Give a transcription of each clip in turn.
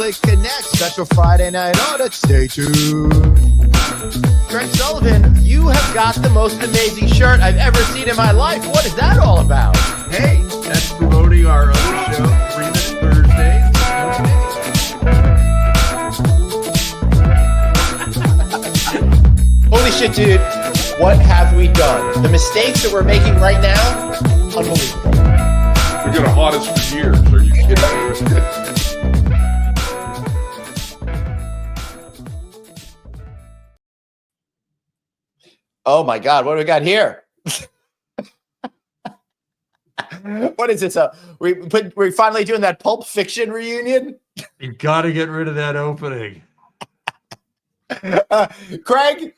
Netflix Connect special Friday Night Audit. Stay tuned. Greg Sullivan, you have got the most amazing shirt I've ever seen in my life. What is that all about? Hey, that's promoting our other show, 3 Minute Thursdays. Holy shit, dude. What have we done? The mistakes that we're making right now, unbelievable. We're going to haunt us for years. Are you kidding me? Oh my God, what do we got here? What is this? We're finally doing that Pulp Fiction reunion? You got to get rid of that opening. Craig,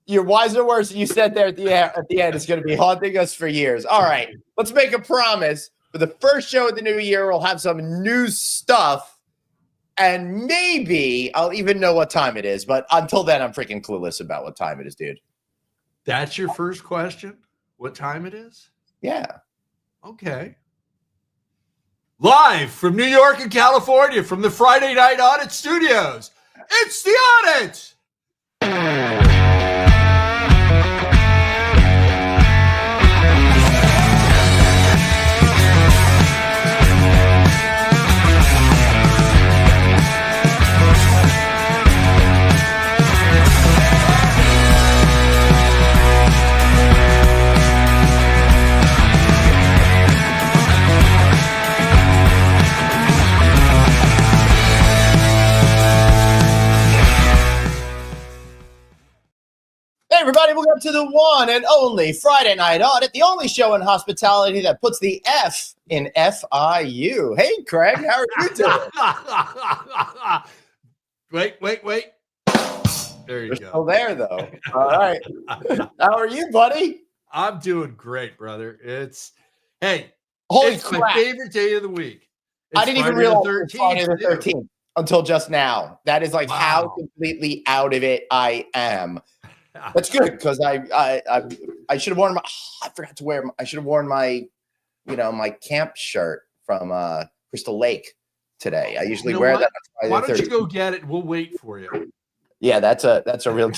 your wiser words you said there at the end is going to be haunting us for years. All right, let's make a promise. For the first show of the new year, we'll have some new stuff, and maybe I'll even know what time it is. But until then, I'm freaking clueless about what time it is, dude. That's your first question? What time it is? Yeah. Okay. Live from New York and California, from the Friday Night Audit Studios, it's the Audit! Hey, everybody, welcome to the one and only Friday Night Audit, the only show in hospitality that puts the F in FIU. Hey, Craig, how are you doing? Wait. There you You're go. still there, though. All right. How are you, buddy? I'm doing great, brother. It's Holy my crap. favorite day of the week. It's I didn't even Friday the realize it was Friday the 13th, 13th until just now. That is like how Wow. completely out of it I am. That's good because I should have worn my. I forgot to wear. I should have worn my, my camp shirt from Crystal Lake today. I usually wear what? that. On Why Friday don't the you go get it? We'll wait for you. Yeah, that's a real.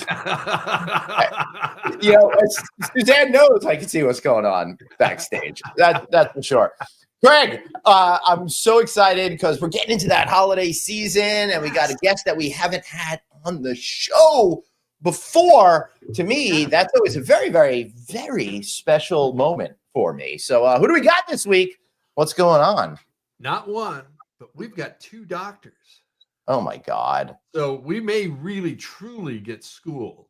Suzanne knows I can see what's going on backstage. That's for sure. Greg, I'm so excited because we're getting into that holiday season, and we got a guest that we haven't had on the show before. To me, that's always a very, very, very special moment for me. So, who do we got this week? What's going on? Not one, but we've got 2 doctors. Oh my God! So we may really, truly get schooled.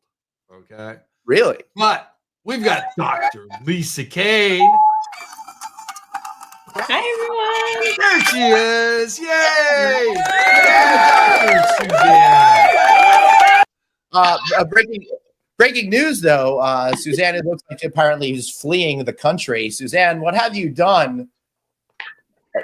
Okay. Really? But we've got Dr. Lisa Cain. Hi, everyone. There she is. Yay! Dr. Suzanne. Breaking news, though. Suzanne, it looks like apparently is fleeing the country. Suzanne, what have you done?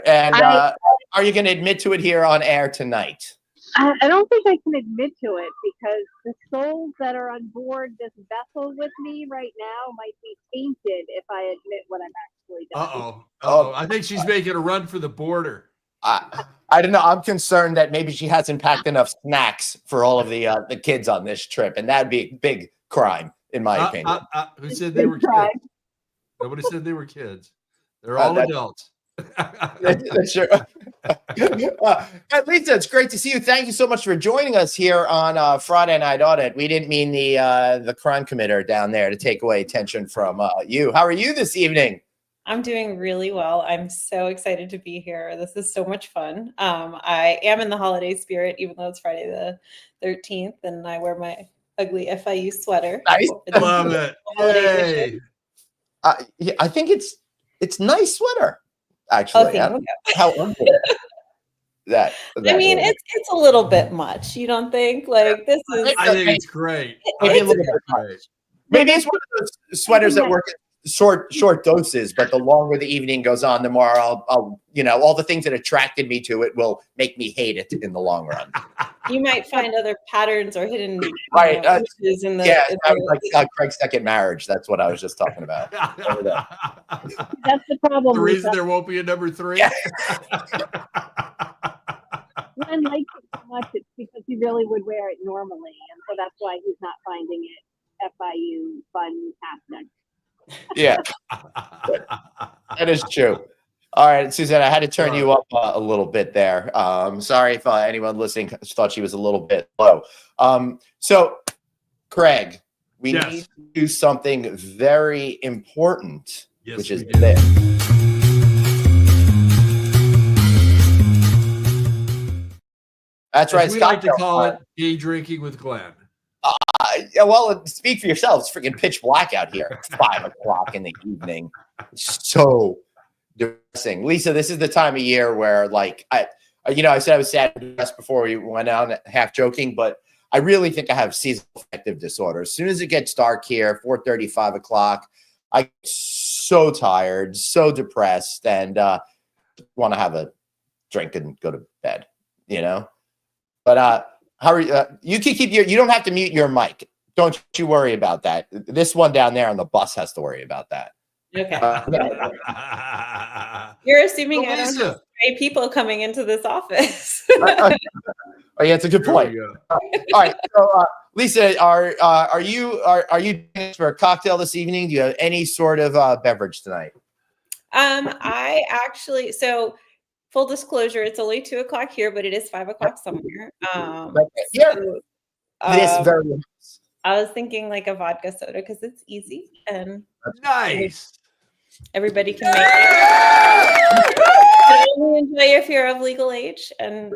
And are you going to admit to it here on air tonight? I don't think I can admit to it because the souls that are on board this vessel with me right now might be tainted if I admit what I'm actually doing. Uh-oh. I think she's making a run for the border. I don't know. I'm concerned that maybe she hasn't packed enough snacks for all of the kids on this trip, and that'd be a big crime, in my opinion. Who said they were kids? Nobody said they were kids. They're all adults. That's sure. Lisa, it's great to see you. Thank you so much for joining us here on Friday Night Audit. We didn't mean the crime committer down there to take away attention from you. How are you this evening? I'm doing really well. I'm so excited to be here. This is so much fun. I am in the holiday spirit, even though it's Friday the 13th, and I wear my ugly FIU sweater. Nice. Love it. Hey. I think it's nice sweater. Actually, I don't know how ugly that. I mean, it's a little bit much. You don't think? Like this is. I think it's great. Maybe a little bit much. Maybe it's one of those sweaters that work in short doses, but the longer the evening goes on, the more I'll all the things that attracted me to it will make me hate it in the long run. You might find other patterns or hidden images in the. Yeah, like Craig's second marriage. That's what I was just talking about. That's the problem. The reason there won't be a number 3. Yeah. Glenn likes it so much, it's because he really would wear it normally, and so that's why he's not finding it FIU fun-tastic. Yeah, that is true. All right, Suzanne, I had to turn you up a little bit there. Sorry if anyone listening thought she was a little bit low. So, Craig, we need to do something very important, which is this. That's right. We like to call it day drinking with Glenn. Well, speak for yourself. It's freaking pitch black out here. It's 5 o'clock in the evening. So depressing. Lisa, this is the time of year where, like, I said I was sad and depressed before we went on, half joking, but I really think I have seasonal affective disorder. As soon as it gets dark here, 4:30, 5 o'clock, I get so tired, so depressed, and want to have a drink and go to bed, But how are you? You can keep you don't have to mute your mic. Don't you worry about that. This one down there on the bus has to worry about that. Okay. You're assuming I don't have stray people coming into this office. Oh, yeah, it's a good point. All right, so Lisa, are you doing for a cocktail this evening? Do you have any sort of beverage tonight? I actually full disclosure, it's only 2 o'clock here, but it is 5 o'clock somewhere. This very nice. I was thinking like a vodka soda because it's easy and nice. Everybody can make it. Only enjoy if you're of legal age and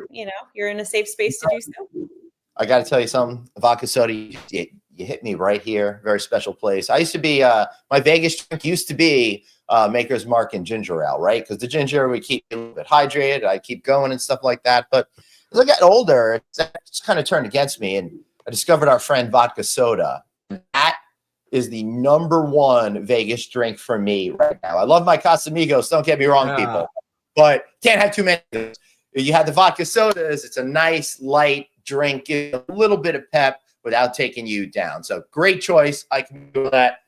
you're in a safe space to do so. I got to tell you something. Vodka soda, you hit me right here. Very special place. I used to be my Vegas drink used to be Maker's Mark and ginger ale, right? Because the ginger would keep me a little bit hydrated. I keep going and stuff like that. But as I got older, it's kind of turned against me, and I discovered our friend Vodka Soda. That is the #1 Vegas drink for me right now. I love my Casamigos. Don't get me wrong, people, but can't have too many. You have the vodka sodas. It's a nice light drink, give a little bit of pep without taking you down. So great choice. I can do that.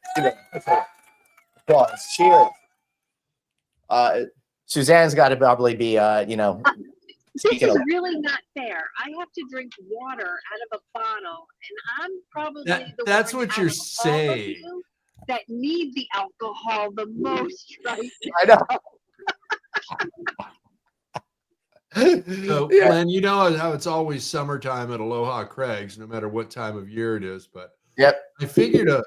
Cheers. Suzanne's got to probably be, This is really not fair. I have to drink water out of a bottle, and I'm probably that's what you're saying. That need the alcohol the most right I know. So, Glenn, you know how it's always summertime at Aloha Craig's, no matter what time of year it is. But I figured a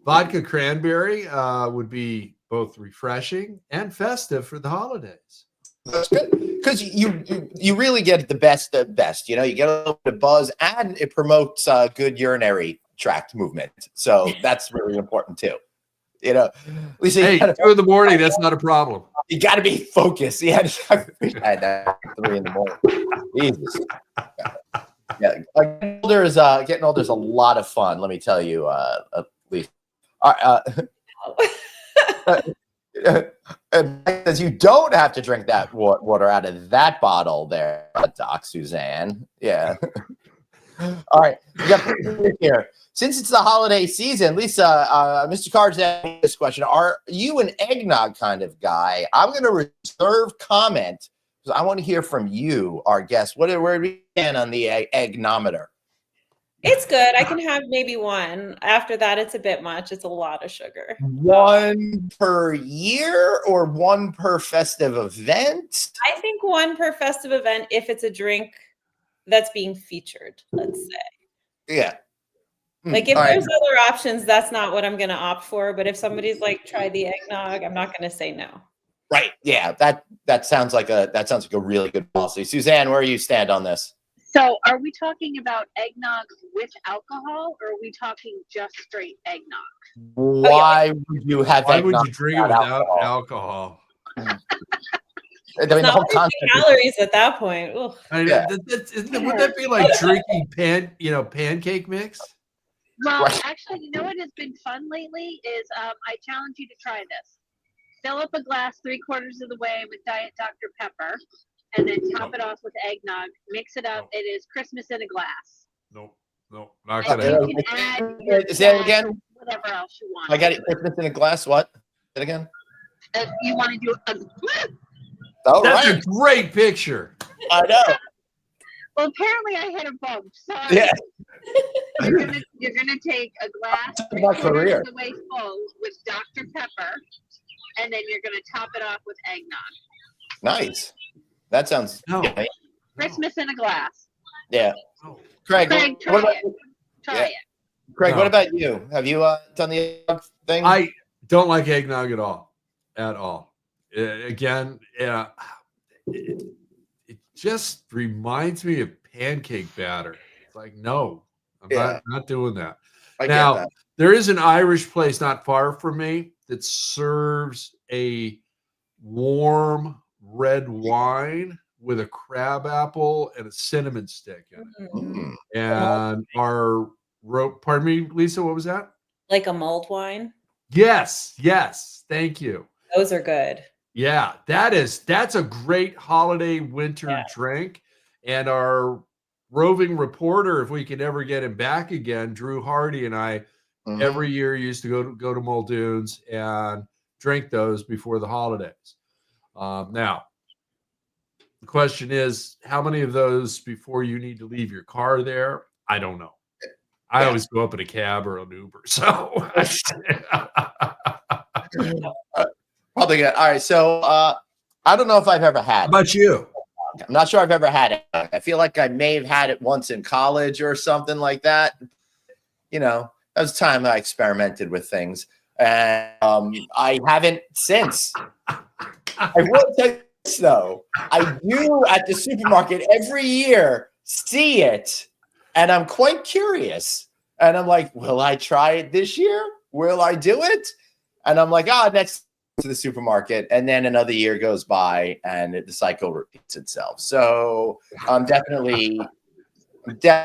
vodka cranberry would be both refreshing and festive for the holidays. That's good because you really get the best of best. You get a little bit of buzz, and it promotes good urinary tract movement. So that's really important too. Lisa, hey, 2 in the morning, that's not a problem. You got to be focused. I had that 3 in the morning. Jesus. Yeah, getting older is a lot of fun. Let me tell you, Lisa. Because you don't have to drink that water out of that bottle there, Doc Suzanne. Yeah. All right. We got here. Since it's the holiday season, Lisa, Mr. Card's asking this question. Are you an eggnog kind of guy? I'm going to reserve comment because I want to hear from you, our guest. Where are we stand on the eggnometer? It's good. I can have maybe one. After that, it's a bit much. It's a lot of sugar. 1 per year or 1 per festive event? I think 1 per festive event if it's a drink that's being featured, let's say. Yeah. Like if there's other options, that's not what I'm going to opt for. But if somebody's like, try the eggnog, I'm not going to say no. Right. Yeah. That sounds like a really good policy. Suzanne, where do you stand on this? So are we talking about eggnog with alcohol, or are we talking just straight eggnog? Why would you have Why eggnog would you drink it without alcohol? I mean, the whole concept calories at that point. Would that be like drinking pancake mix? Well, actually, you know what has been fun lately is I challenge you to try this. Fill up a glass 3/4 of the way with Diet Dr. Pepper, and then top it off with eggnog. Mix it up. It is Christmas in a glass. Nope, not gonna happen. You can add say it again. Whatever else you want. I got it. Christmas in a glass. What? Say it again. If you want to do That's a great picture. I know. Well, apparently I hit a bump. Sorry. Yeah. You're gonna take a glass My career. the way full with Dr. Pepper, and then you're gonna top it off with eggnog. Nice. That sounds yummy. Christmas in a glass. Yeah. Craig, try it. Try it. Craig, what about you? Have you done the eggnog thing? I don't like eggnog at all. Again, it just reminds me of pancake batter. It's like, no, I'm not doing that. Now, there is an Irish place not far from me that serves a warm red wine with a crab apple and a cinnamon stick in it. Mm. And pardon me, Lisa, what was that? Like a mulled wine? Yes. Thank you. Those are good. Yeah, that's a great holiday winter drink. And our roving reporter, if we could ever get him back again, Drew Hardy and I, every year used to go to Muldoon's and drink those before the holidays. Now, the question is, how many of those before you need to leave your car there? I don't know. I always go up in a cab or an Uber. So probably good. All right. So I don't know if I've ever had it. How about you? I'm not sure I've ever had it. I feel like I may have had it once in college or something like that. You know, that was time I experimented with things. And I haven't since. I will tell you this, though. I do at the supermarket every year see it, and I'm quite curious. And I'm like, will I try it this year? Will I do it? And I'm like, next to the supermarket. And then another year goes by, and the cycle repeats itself. So I'm definitely. All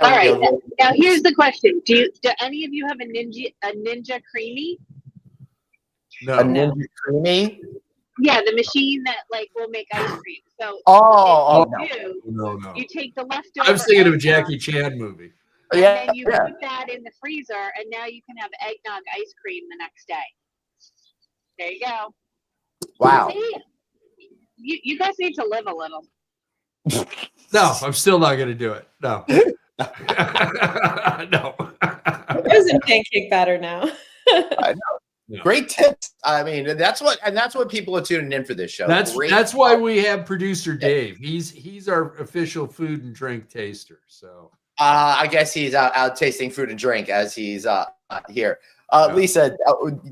right. Now here's the question: Do any of you have a Ninja Creamy? No. A Ninja Creamy? Yeah, the machine that will make ice cream. So no. You take the leftover. I was thinking of a Jackie Chan movie. And then you put that in the freezer, and now you can have eggnog ice cream the next day. There you go. Wow. See? You guys need to live a little. No, I'm still not going to do it. No. No. There's a pancake batter now. I know. No. Great tips. I mean, that's what people are tuning in for this show. That's why we have producer Dave. He's our official food and drink taster. So I guess he's out tasting food and drink as he's here. Lisa,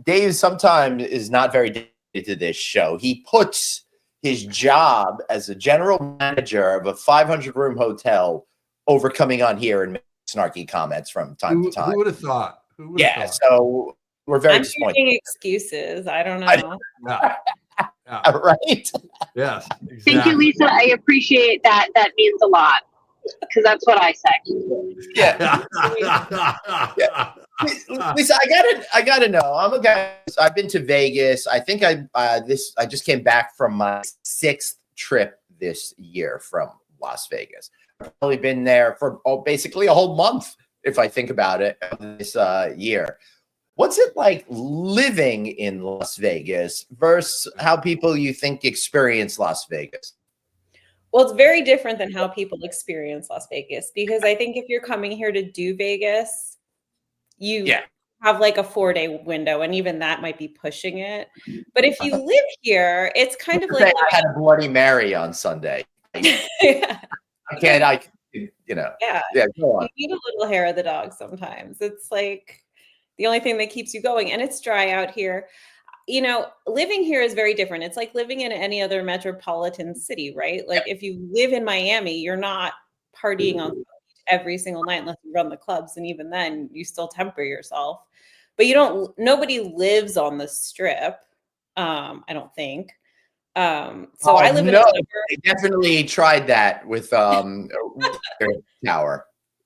Dave sometimes is not very dedicated to this show. He puts his job as a general manager of a 500-room hotel over coming on here and making snarky comments from time to time. Who would have thought? So we're very disappointed. Making excuses. I don't know. Right? Yes. Exactly. Thank you, Lisa. I appreciate that. That means a lot because that's what I say. Yeah. Lisa, I gotta know. I'm a guy. I've been to Vegas. I think I just came back from my 6th trip this year from Las Vegas. I've only been there for basically a whole month, if I think about it, this year. What's it like living in Las Vegas versus how people you think experience Las Vegas? Well, it's very different than how people experience Las Vegas, because I think if you're coming here to do Vegas, you have like a 4-day window, and even that might be pushing it. But if you live here, it's kind of like I had a Bloody Mary on Sunday. Yeah. Yeah. Go on. You need a little hair of the dog sometimes. It's like the only thing that keeps you going, and it's dry out here. You know, living here is very different. It's like living in any other metropolitan city, right? Like if you live in Miami, you're not partying on the beach every single night unless you run the clubs, and even then you still temper yourself. But nobody lives on the strip. I don't think. So I live in a suburb. They definitely tried that with Tower.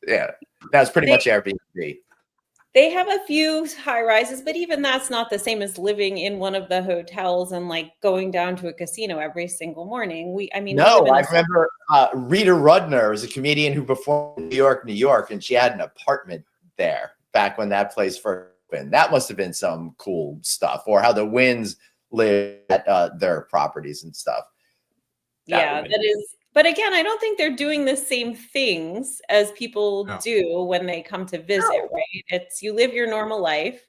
Yeah, that's pretty much Airbnb. They have a few high rises, but even that's not the same as living in one of the hotels and like going down to a casino every single morning. I remember Rita Rudner was a comedian who performed in New York, and she had an apartment there back when that place first opened. That must have been some cool stuff, or how the Winds live at their properties and stuff. That is But again, I don't think they're doing the same things as people do when they come to visit, right? It's you live your normal life.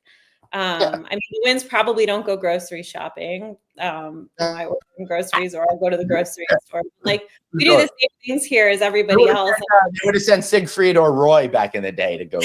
I mean, the Wins probably don't go grocery shopping. I order from groceries or I'll go to the grocery store. Like, we do the same things here as everybody else. They would have sent Siegfried or Roy back in the day to go.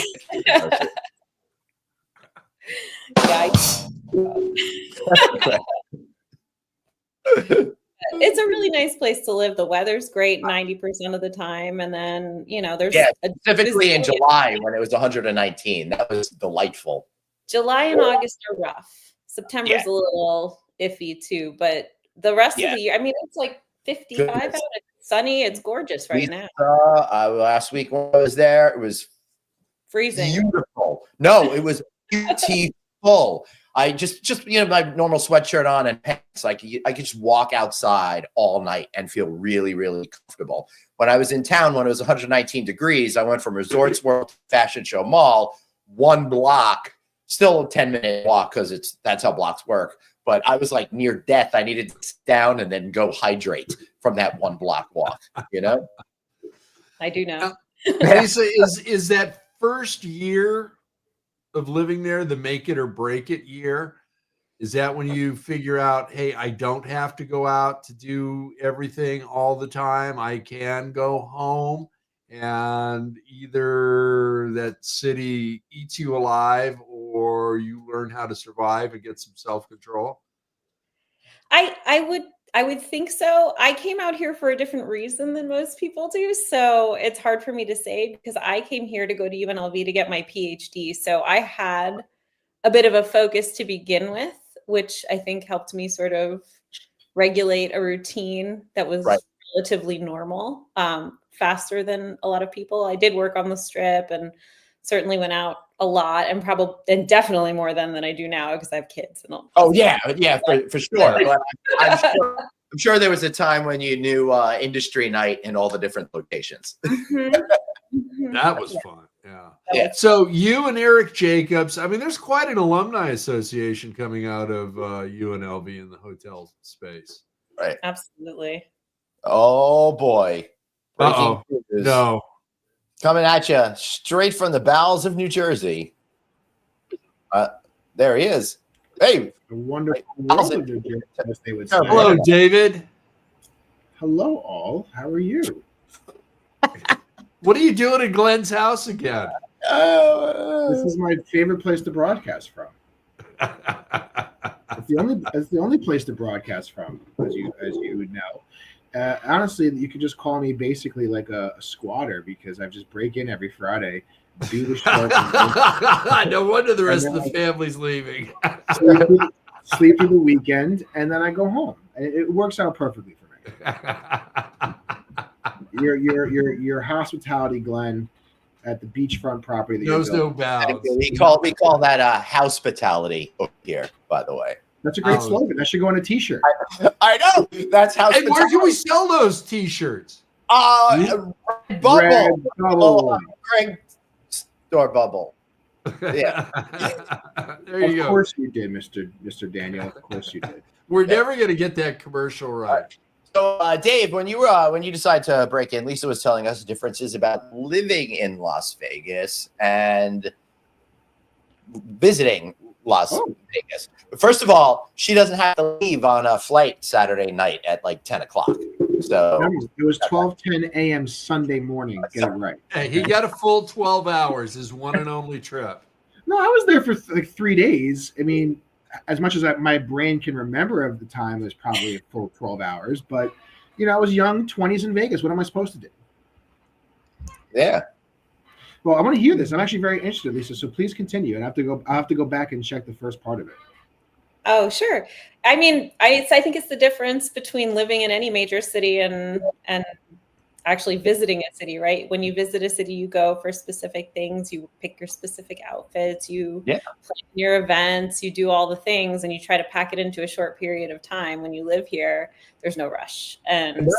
It's a really nice place to live. The weather's great 90% of the time. And then, you know, there's specifically in July when it was 119. That was delightful. July and August are rough. September's a little iffy too, but the rest of the year, I mean, it's like 55 out. It's sunny. It's gorgeous right now. Last week when I was there, it was freezing. Beautiful. No, it was beautiful. I just my normal sweatshirt on and pants. Like I could just walk outside all night and feel really, really comfortable. When I was in town, when it was 119 degrees, I went from Resorts World to Fashion Show Mall, 1 block, still a 10-minute walk because that's how blocks work. But I was like near death. I needed to sit down and then go hydrate from that 1 block walk. You know, I do know. Lisa, is that first year of living there the make it or break it year? Is that when you figure out, hey, I don't have to go out to do everything all the time? I can go home and either that city eats you alive or you learn how to survive and get some self-control? I would think so. I came out here for a different reason than most people do. So it's hard for me to say because I came here to go to UNLV to get my PhD. So I had a bit of a focus to begin with, which I think helped me sort of regulate a routine that was relatively normal, faster than a lot of people. I did work on the Strip and certainly went out a lot and definitely more than I do now because I have kids. And all. Oh yeah, for sure. I'm sure there was a time when you knew industry night in all the different locations. That was fun. Yeah. So you and Eric Jacobs, I mean, there's quite an alumni association coming out of UNLV in the hotel space. Right. Absolutely. Oh boy. No. Coming at you straight from the bowels of New Jersey. There he is. Hey. A wonderful world of New Jersey, as they would say. Hello, David. Hello, all. How are you? What are you doing at Glenn's house again? This is my favorite place to broadcast from. It's the only place to broadcast from, as you would know. Honestly, you could just call me basically like a squatter because I just break in every Friday, do the show. No wonder the rest of the family's leaving. sleep through the weekend, and then I go home. It works out perfectly for me. Your hospitality, Glenn, at the beachfront property that knows no bounds. We call that hospitality over here, by the way. That's a great slogan. That should go on a T-shirt. I know. That's how. Hey, where can we sell those T-shirts? Bubble. Greg Store Bubble. Yeah. There you go. Of course you did, Mr. Daniel. Of course you did. We're never going to get that commercial right. So, Dave, when you decide to break in, Lisa was telling us the differences about living in Las Vegas and visiting Las Vegas. But first of all, she doesn't have to leave on a flight Saturday night at like 10 o'clock. So it was 12:10 a.m. Sunday morning. Get it right. Hey, he got a full 12 hours, his one and only trip. No, I was there for like 3 days. I mean, as much as my brain can remember of the time, it was probably a full 12 hours. But, I was young, 20s in Vegas. What am I supposed to do? Yeah. Well, I want to hear this. I'm actually very interested, Lisa. So please continue. And I'll have to go back and check the first part of it. Oh, sure. I mean, I think it's the difference between living in any major city and actually visiting a city, right? When you visit a city, you go for specific things. You pick your specific outfits. You plan your events. You do all the things, and you try to pack it into a short period of time. When you live here, there's no rush, and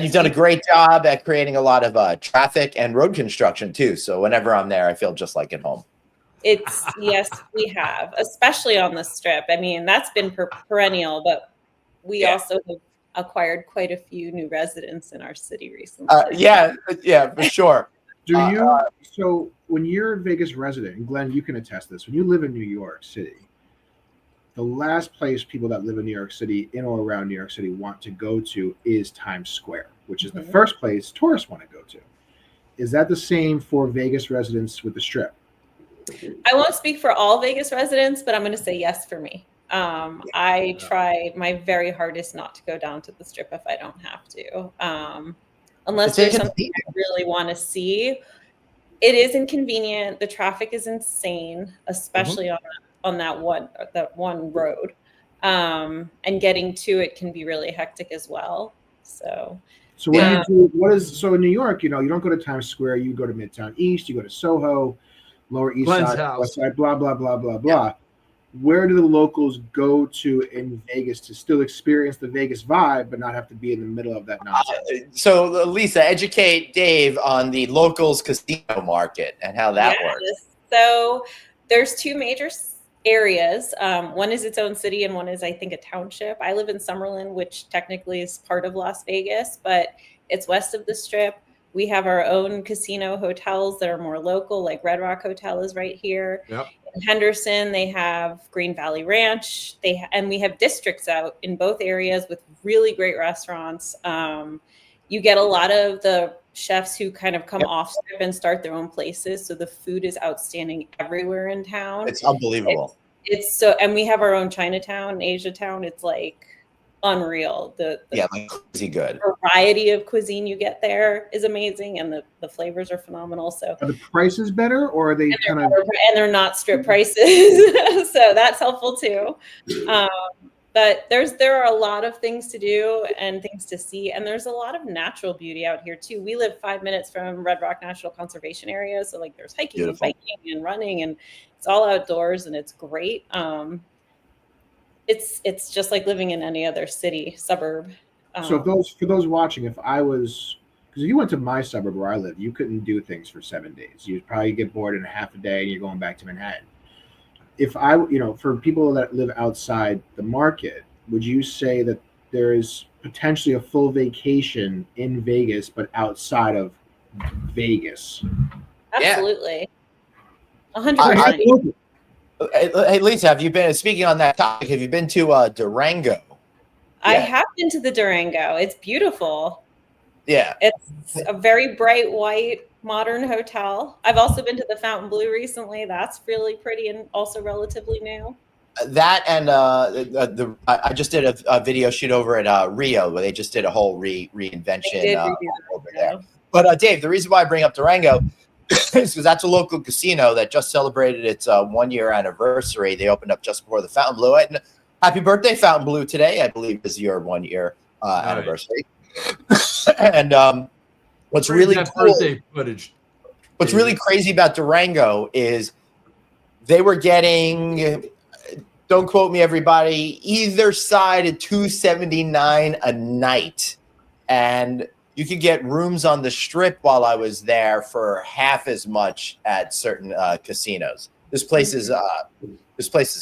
you've done a great job at creating a lot of traffic and road construction too. So whenever I'm there, I feel just like at home. Yes, we have, especially on the Strip. I mean, that's been perennial, but we also have acquired quite a few new residents in our city recently. Yeah, for sure. Do you? So when you're a Vegas resident, and Glenn, you can attest this. When you live in New York City, the last place people that live in New York City, in or around New York City, want to go to is Times Square, which is the first place tourists want to go to. Is that the same for Vegas residents with the Strip? I won't speak for all Vegas residents, but I'm going to say yes for me. I try my very hardest not to go down to the Strip if I don't have to. Unless there's something I really want to see. It is inconvenient. The traffic is insane, especially on that one road. And getting to it can be really hectic as well. So what do you do? So in New York, you don't go to Times Square, you go to Midtown East, you go to Soho, Lower East Side, West Side, blah, blah, blah, blah, blah. Yeah. Where do the locals go to in Vegas to still experience the Vegas vibe, but not have to be in the middle of that nonsense? So, Lisa, educate Dave on the locals casino market and how that works. So there's two major areas. One is its own city and one is, I think, a township. I live in Summerlin, which technically is part of Las Vegas, but it's west of the Strip. We have our own casino hotels that are more local, like Red Rock Hotel is right here. Yep. In Henderson, they have Green Valley Ranch. And we have districts out in both areas with really great restaurants. You get a lot of the chefs who kind of come off Strip and start their own places. So the food is outstanding everywhere in town. It's unbelievable. It's so, and we have our own Chinatown, Asia Town. It's like unreal. The like crazy good variety of cuisine you get there is amazing, and the flavors are phenomenal. So are the prices better, or are they and they're not Strip prices, so that's helpful too. But there are a lot of things to do and things to see, and there's a lot of natural beauty out here too. We live 5 minutes from Red Rock National Conservation Area, so like there's hiking and biking and running, and it's all outdoors and it's great. It's just like living in any other city suburb. So for those watching, because if you went to my suburb where I live, you couldn't do things for 7 days. You'd probably get bored in a half a day and you're going back to Manhattan. If for people that live outside the market, would you say that there is potentially a full vacation in Vegas, but outside of Vegas? Absolutely. 100%. Hey, Lisa, have you been, speaking on that topic, have you been to Durango? I have been to the Durango. It's beautiful. Yeah. It's a very bright white modern hotel. I've also been to the Fontainebleau recently. That's really pretty and also relatively new. That and I just did a video shoot over at Rio, where they just did a whole reinvention over there. But Dave, the reason why I bring up Durango is because that's a local casino that just celebrated its 1 year anniversary. They opened up just before the Fontainebleau. And happy birthday, Fontainebleau! Today, I believe, is your 1 year anniversary. And what's really cool, what's really crazy about Durango is they were getting, don't quote me, everybody, either side of $279 a night, and you could get rooms on the Strip while I was there for half as much at certain casinos. This place is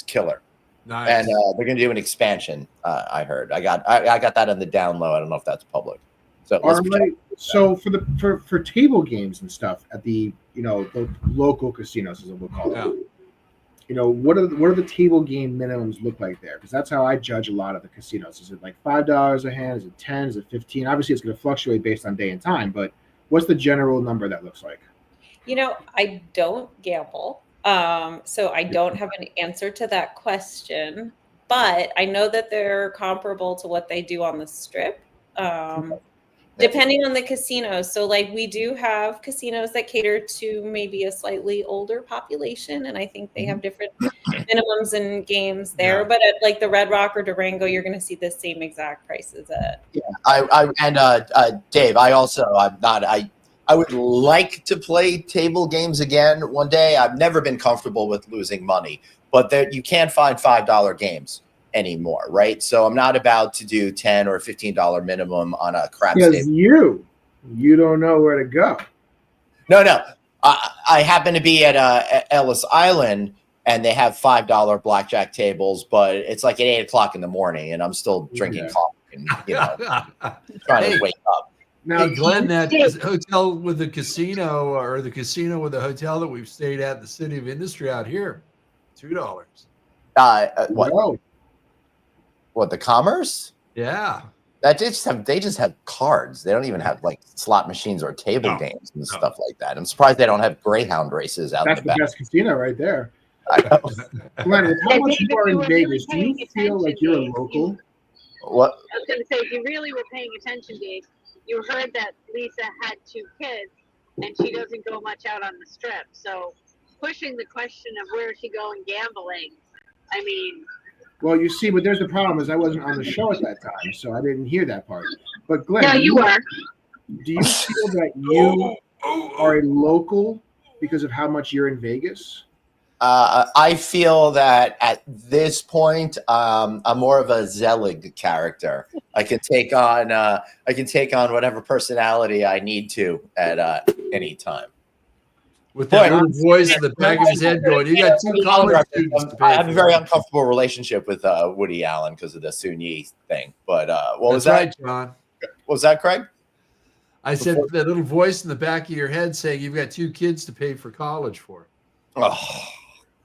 killer. Nice. And they're going to do an expansion. I heard. I got that on the down low. I don't know if that's public. So for table games and stuff at the the local casinos, as we'll call it. What are the table game minimums look like there? Because that's how I judge a lot of the casinos. Is it like $5 a hand? Is it 10? Is it 15? Obviously, it's going to fluctuate based on day and time. But what's the general number that looks like? I don't gamble, so I don't have an answer to that question. But I know that they're comparable to what they do on the Strip. Depending on the casinos. So like we do have casinos that cater to maybe a slightly older population. And I think they have different minimums and games there. Yeah. But at like the Red Rock or Durango, you're going to see the same exact prices at. Yeah, Dave, I would like to play table games again one day. I've never been comfortable with losing money, but you can't find $5 games anymore, right? So I'm not about to do $10 or $15 minimum on a crap table. You don't know where to go. No. I happen to be at Ellis Island, and they have $5 blackjack tables, but it's like at 8:00 in the morning, and I'm still drinking coffee and, trying to wake up. Now, hey, Glenn, that hotel with the casino or the casino with the hotel that we've stayed at in the City of Industry out here, $2. What? No. What, the Commerce? Yeah. They just have cards. They don't even have like slot machines or table games and stuff like that. I'm surprised they don't have Greyhound races out That's in the back. Best casino right there. I know. Glenn, with how much you are in Vegas, do you feel like you're a local? What? I was going to say, if you really were paying attention, Dave, you heard that Lisa had 2 kids, and she doesn't go much out on the strip. So pushing the question of where is she going gambling, I mean... Well, you see, but there's the problem is I wasn't on the show at that time, so I didn't hear that part. But Glenn, no, you were. Do you feel that you are a local because of how much you're in Vegas? I feel that at this point, I'm more of a Zelig character. I can take on whatever personality I need to at any time. With that little voice in the back of his head going, you got 2 college students to pay I have a very for. uncomfortable relationship with Woody Allen because of the Sunyi thing. But what was That's that? right, John. What was that, Craig? I said that little voice in the back of your head saying you've got 2 kids to pay for college for. Oh,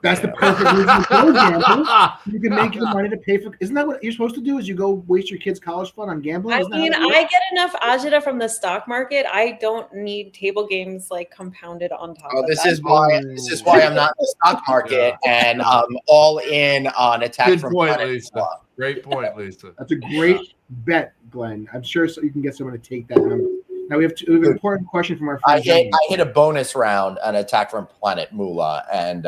that's the perfect reason to go gamble. You can make the money to pay for. Isn't that what you're supposed to do? Is you go waste your kids' college fund on gambling? I mean, I get enough agita from the stock market. I don't need table games like compounded on top. Oh, of this that. is why I'm not in the stock market and I'm all in on Attack Good from point, Planet Lisa. Moolah. Great point, Lisa. That's a great bet, Glenn. I'm sure you can get someone to take that number. Now we have an important question from our friend. I hit a bonus round on Attack from Planet Moolah and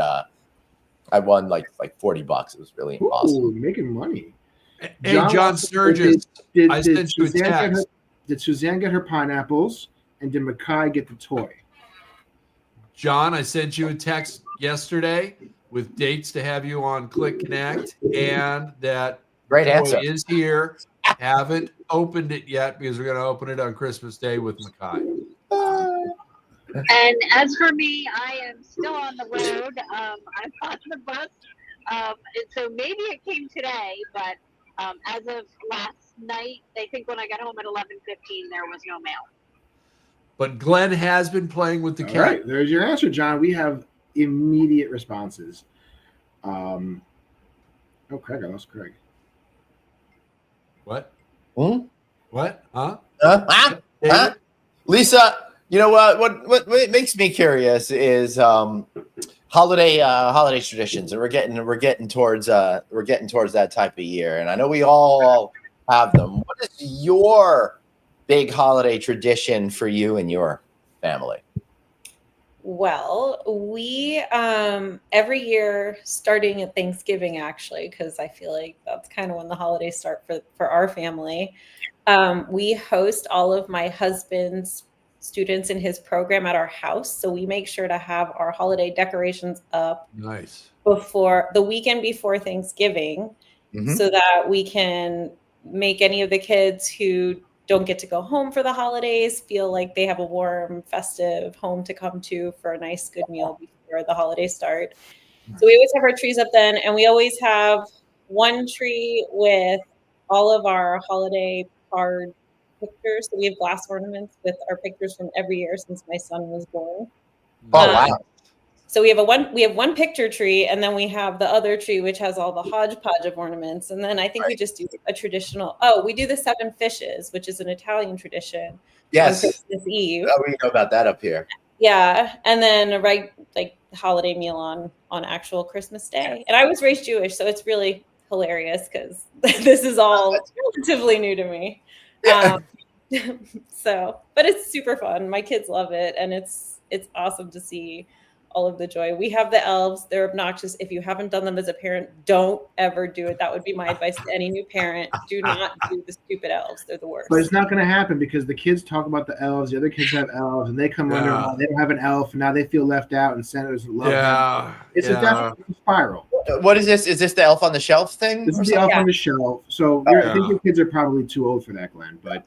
I won like $40. It was really awesome. Making money. Hey, John Sturgis, I sent you a text. Did Suzanne get her pineapples, and did Makai get the toy? John, I sent you a text yesterday with dates to have you on Click Connect, and that great answer is here. Haven't opened it yet because we're going to open it on Christmas Day with Makai. And as for me, I am still on the road. I'm on the bus. And so maybe it came today, but as of last night, they think when I got home at 11:15, there was no mail. But Glenn has been playing with the cat. All right, there's your answer, John. We have immediate responses. Craig, I lost Craig. What? What? Huh? Lisa, you know what makes me curious is holiday traditions, and we're getting towards that type of year, and I know we all have them. What is your big holiday tradition for you and your family? Well, we every year, starting at Thanksgiving, actually, because I feel like that's kind of when the holidays start for our family. We host all of my husband's students in his program at our house, so we make sure to have our holiday decorations up before the weekend before Thanksgiving, so that we can make any of the kids who don't get to go home for the holidays feel like they have a warm, festive home to come to for a nice, good meal before the holidays start. So we always have our trees up then, and we always have one tree with all of our holiday card pictures. So we have glass ornaments with our pictures from every year since my son was born. Oh, wow. So we have one picture tree, and then we have the other tree, which has all the hodgepodge of ornaments. And then I think we just do a traditional, we do the 7 fishes, which is an Italian tradition. Yes. On Christmas Eve. We know about that up here. Yeah. And then a holiday meal on actual Christmas Day. And I was raised Jewish, so it's really hilarious because this is all relatively new to me. But it's super fun. My kids love it, and it's awesome to see all of the joy. We have the elves. They're obnoxious. If you haven't done them as a parent, don't ever do it. That would be my advice to any new parent. Do not do the stupid elves. They're the worst. But it's not going to happen because the kids talk about the elves. The other kids have elves, and they come under them. They don't have an elf, and now they feel left out, and Santa doesn't love them. It's a definite spiral. What is this? Is this the elf on the shelf thing? This is the elf on the shelf. So I think your kids are probably too old for that, Glenn. But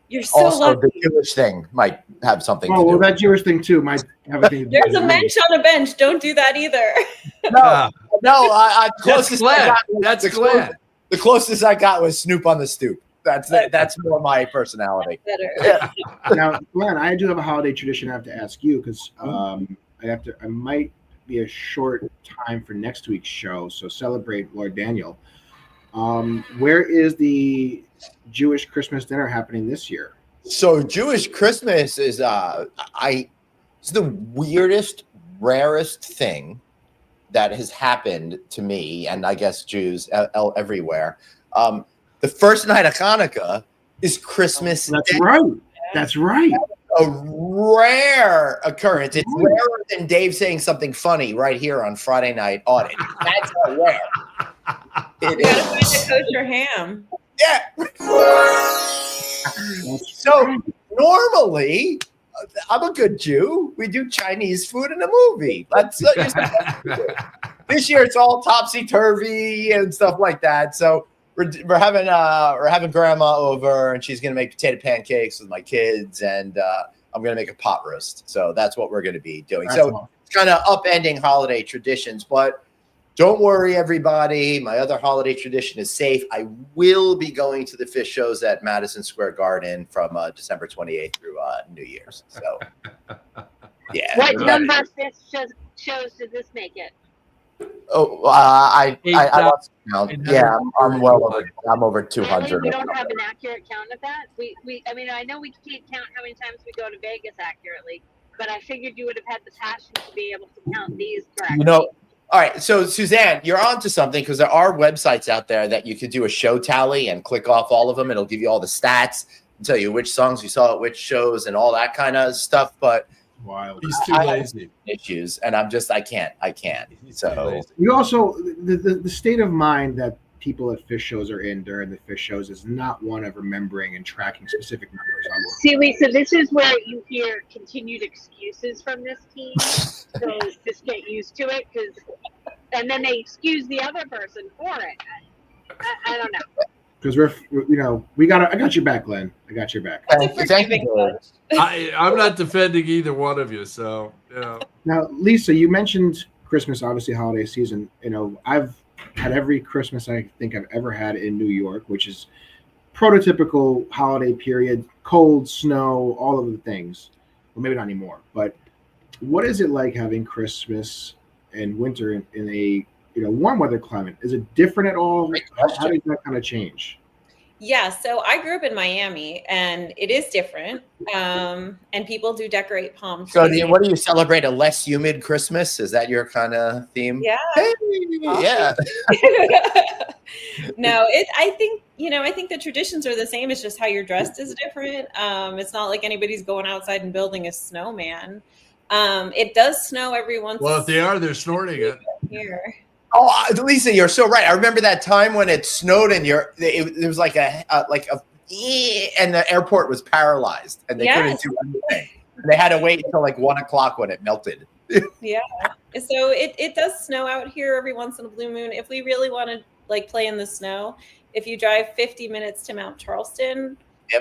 you're so also lucky. the Jewish thing might have something to do. Well, that Jewish thing too might have a thing to do. There's a mensch on a bench. Don't do that either. No. That's Glenn. That's Glenn. The closest I got was Snoop on the stoop. That's more my personality. Better. Now, Glenn, I do have a holiday tradition I have to ask you because I might be a short time for next week's show, so celebrate Lord Daniel. Where is the Jewish Christmas dinner happening this year? So Jewish Christmas is it's the weirdest, rarest thing that has happened to me, and I guess Jews everywhere. The first night of Hanukkah is Christmas That's Day. right. That's right. A rare occurrence. It's rarer than Dave saying something funny right here on Friday Night Audit. That's how rare. You gotta find a kosher ham. Yeah. So normally, I'm a good Jew. We do Chinese food in a movie. This year it's all topsy turvy and stuff like that. So we're having grandma over, and she's gonna make potato pancakes with my kids, and I'm gonna make a pot roast. So that's what we're gonna be doing. That's awesome. It's kind of upending holiday traditions, but don't worry, everybody. My other holiday tradition is safe. I will be going to the fish shows at Madison Square Garden from December 28th through New Year's. So, yeah. What number of fish shows does this make it? Oh, I lost count. Yeah, I'm well over. I'm over 200. Really? We don't have an accurate count of that. I mean, I know we can't count how many times we go to Vegas accurately, but I figured you would have had the passion to be able to count these correctly. You know. All right, so Suzanne, you're onto something because there are websites out there that you could do a show tally and click off all of them. It'll give you all the stats and tell you which songs you saw at which shows and all that kind of stuff. But wild, he's too lazy. Issues, and I can't. So you also the state of mind that people at fish shows are in during the fish shows is not one of remembering and tracking specific numbers. See, Lisa, this is where you hear continued excuses from this team. So just get used to it, and then they excuse the other person for it. I don't know. Because I got your back, Glenn. I got your back. Thank you. I'm not defending either one of you, so Now, Lisa, you mentioned Christmas, obviously holiday season. I've had every Christmas I think I've ever had in New York, which is prototypical holiday period, cold, snow, all of the things. Well, maybe not anymore, but what is it like having Christmas and winter in a warm weather climate? Is it different at all? How does that kind of change? Yeah, so I grew up in Miami, and it is different. And people do decorate palm trees. So, what do you celebrate? A less humid Christmas? Is that your kind of theme? Yeah. Hey, yeah. No, I think the traditions are the same. It's just how you're dressed is different. It's not like anybody's going outside and building a snowman. It does snow every once. Well, if they are, they're snorting it here. Oh, Lisa, you're so right. I remember that time when it snowed and there was like a and the airport was paralyzed and they couldn't do anything. They had to wait until like 1 o'clock when it melted. Yeah. So it does snow out here every once in a blue moon. If we really want to play in the snow, if you drive 50 minutes to Mount Charleston,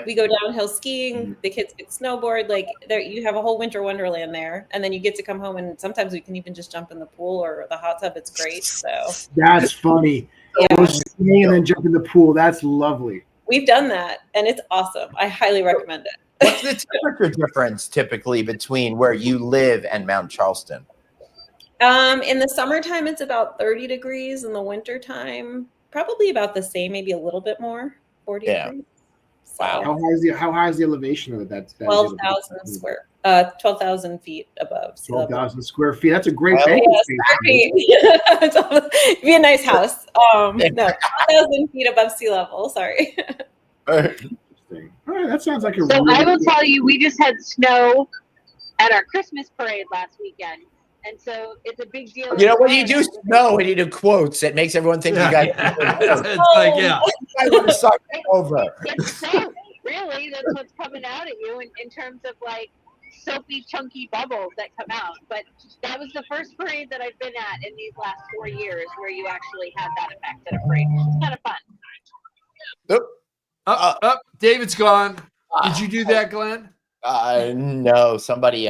we go downhill skiing. The kids get snowboard. You have a whole winter wonderland there, and then you get to come home. And sometimes we can even just jump in the pool or the hot tub. It's great. So that's funny. Yeah. Skiing and then jump in the pool. That's lovely. We've done that, and it's awesome. I highly recommend it. What's the temperature difference typically between where you live and Mount Charleston? In the summertime, it's about 30 degrees. In the wintertime, probably about the same, maybe a little bit more, 40 degrees. So, wow. How high is the elevation of that? 12,000 feet above sea level. 12,000 square feet. That's a great bank. It'd be a nice house. No, 12,000 feet above sea level. Sorry. Interesting. All right, that sounds like a. So I will tell you, we just had snow at our Christmas parade last weekend. And so it's a big deal. When you do snow and you do quotes, it makes everyone think you guys. I want to start over. So, really, that's what's coming out at you in terms of soapy, chunky bubbles that come out. But that was the first parade that I've been at in these last 4 years where you actually had that effect at a parade. It's kind of fun. David's gone. Did you do that, Glenn? No. Somebody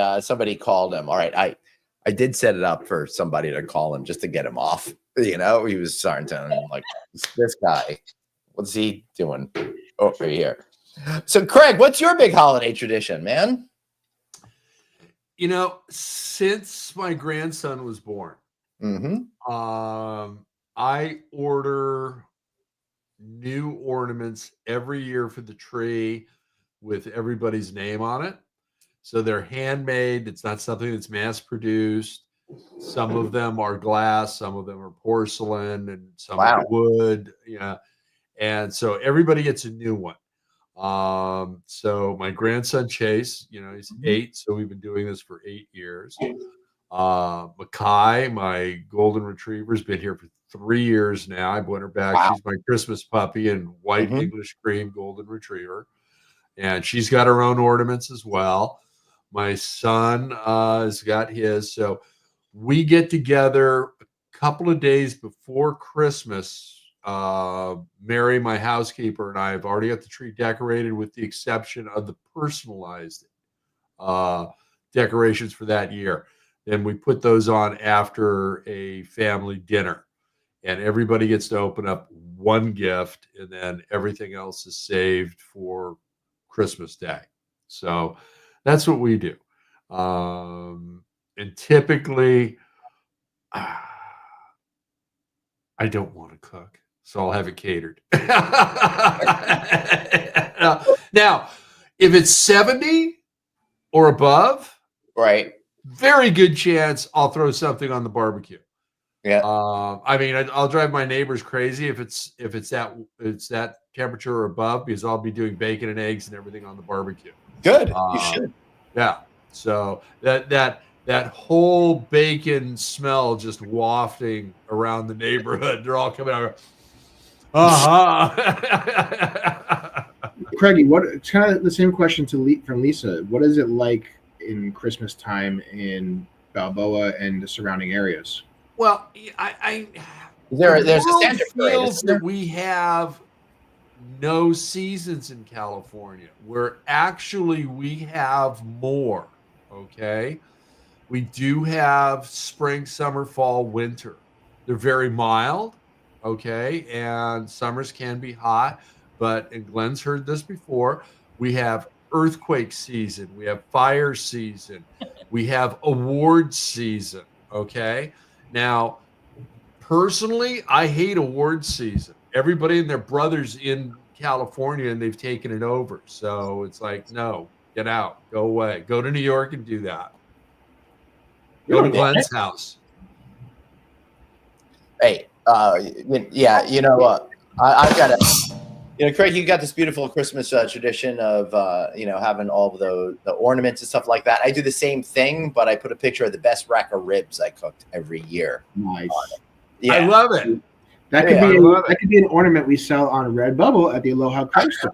called him. All right, I did set it up for somebody to call him just to get him off. He was starting to like this guy. What's he doing? over here. So, Craig, what's your big holiday tradition, man? You know, since my grandson was born, I order new ornaments every year for the tree with everybody's name on it. So they're handmade. It's not something that's mass produced. Some of them are glass, some of them are porcelain, and some are wood. Yeah. And so everybody gets a new one. So my grandson Chase, you know, he's 8, so we've been doing this for 8 years. Mackay, my golden retriever, has been here for 3 years now. I've won her back. She's my Christmas puppy and white English cream golden retriever. And she's got her own ornaments as well. My son has got his. So we get together a couple of days before Christmas. Mary, my housekeeper, and I have already got the tree decorated with the exception of the personalized decorations for that year. Then we put those on after a family dinner. And everybody gets to open up one gift, and then everything else is saved for Christmas Day. So that's what we do. And typically, I don't want to cook, so I'll have it catered. Now, if it's 70 or above, right, very good chance I'll throw something on the barbecue. Yeah. I mean, I'll drive my neighbors crazy if it's that temperature or above, because I'll be doing bacon and eggs and everything on the barbecue. Good. You should. Yeah. So that whole bacon smell just wafting around the neighborhood. They're all coming out. Craigie, it's kind of the same question from Lisa. What is it like in Christmas time in Balboa and the surrounding areas? Well, there's a Santa feels that we have no seasons in California, where actually we have more. Okay, we do have spring, summer, fall, winter. They're very mild. Okay, and summers can be hot, but and Glenn's heard this before. We have earthquake season, we have fire season, we have award season. Okay. Now, personally, I hate award season. Everybody and their brother's in California, and they've taken it over. So it's like, no, get out, go away, go to New York and do that. Go to Glenn's house. Hey, yeah, you know, I've got Craig, you got this beautiful Christmas tradition of, having all of the ornaments and stuff like that. I do the same thing, but I put a picture of the best rack of ribs I cooked every year. Nice. Yeah. I love it. That could be an ornament we sell on Redbubble at the Aloha Craig store.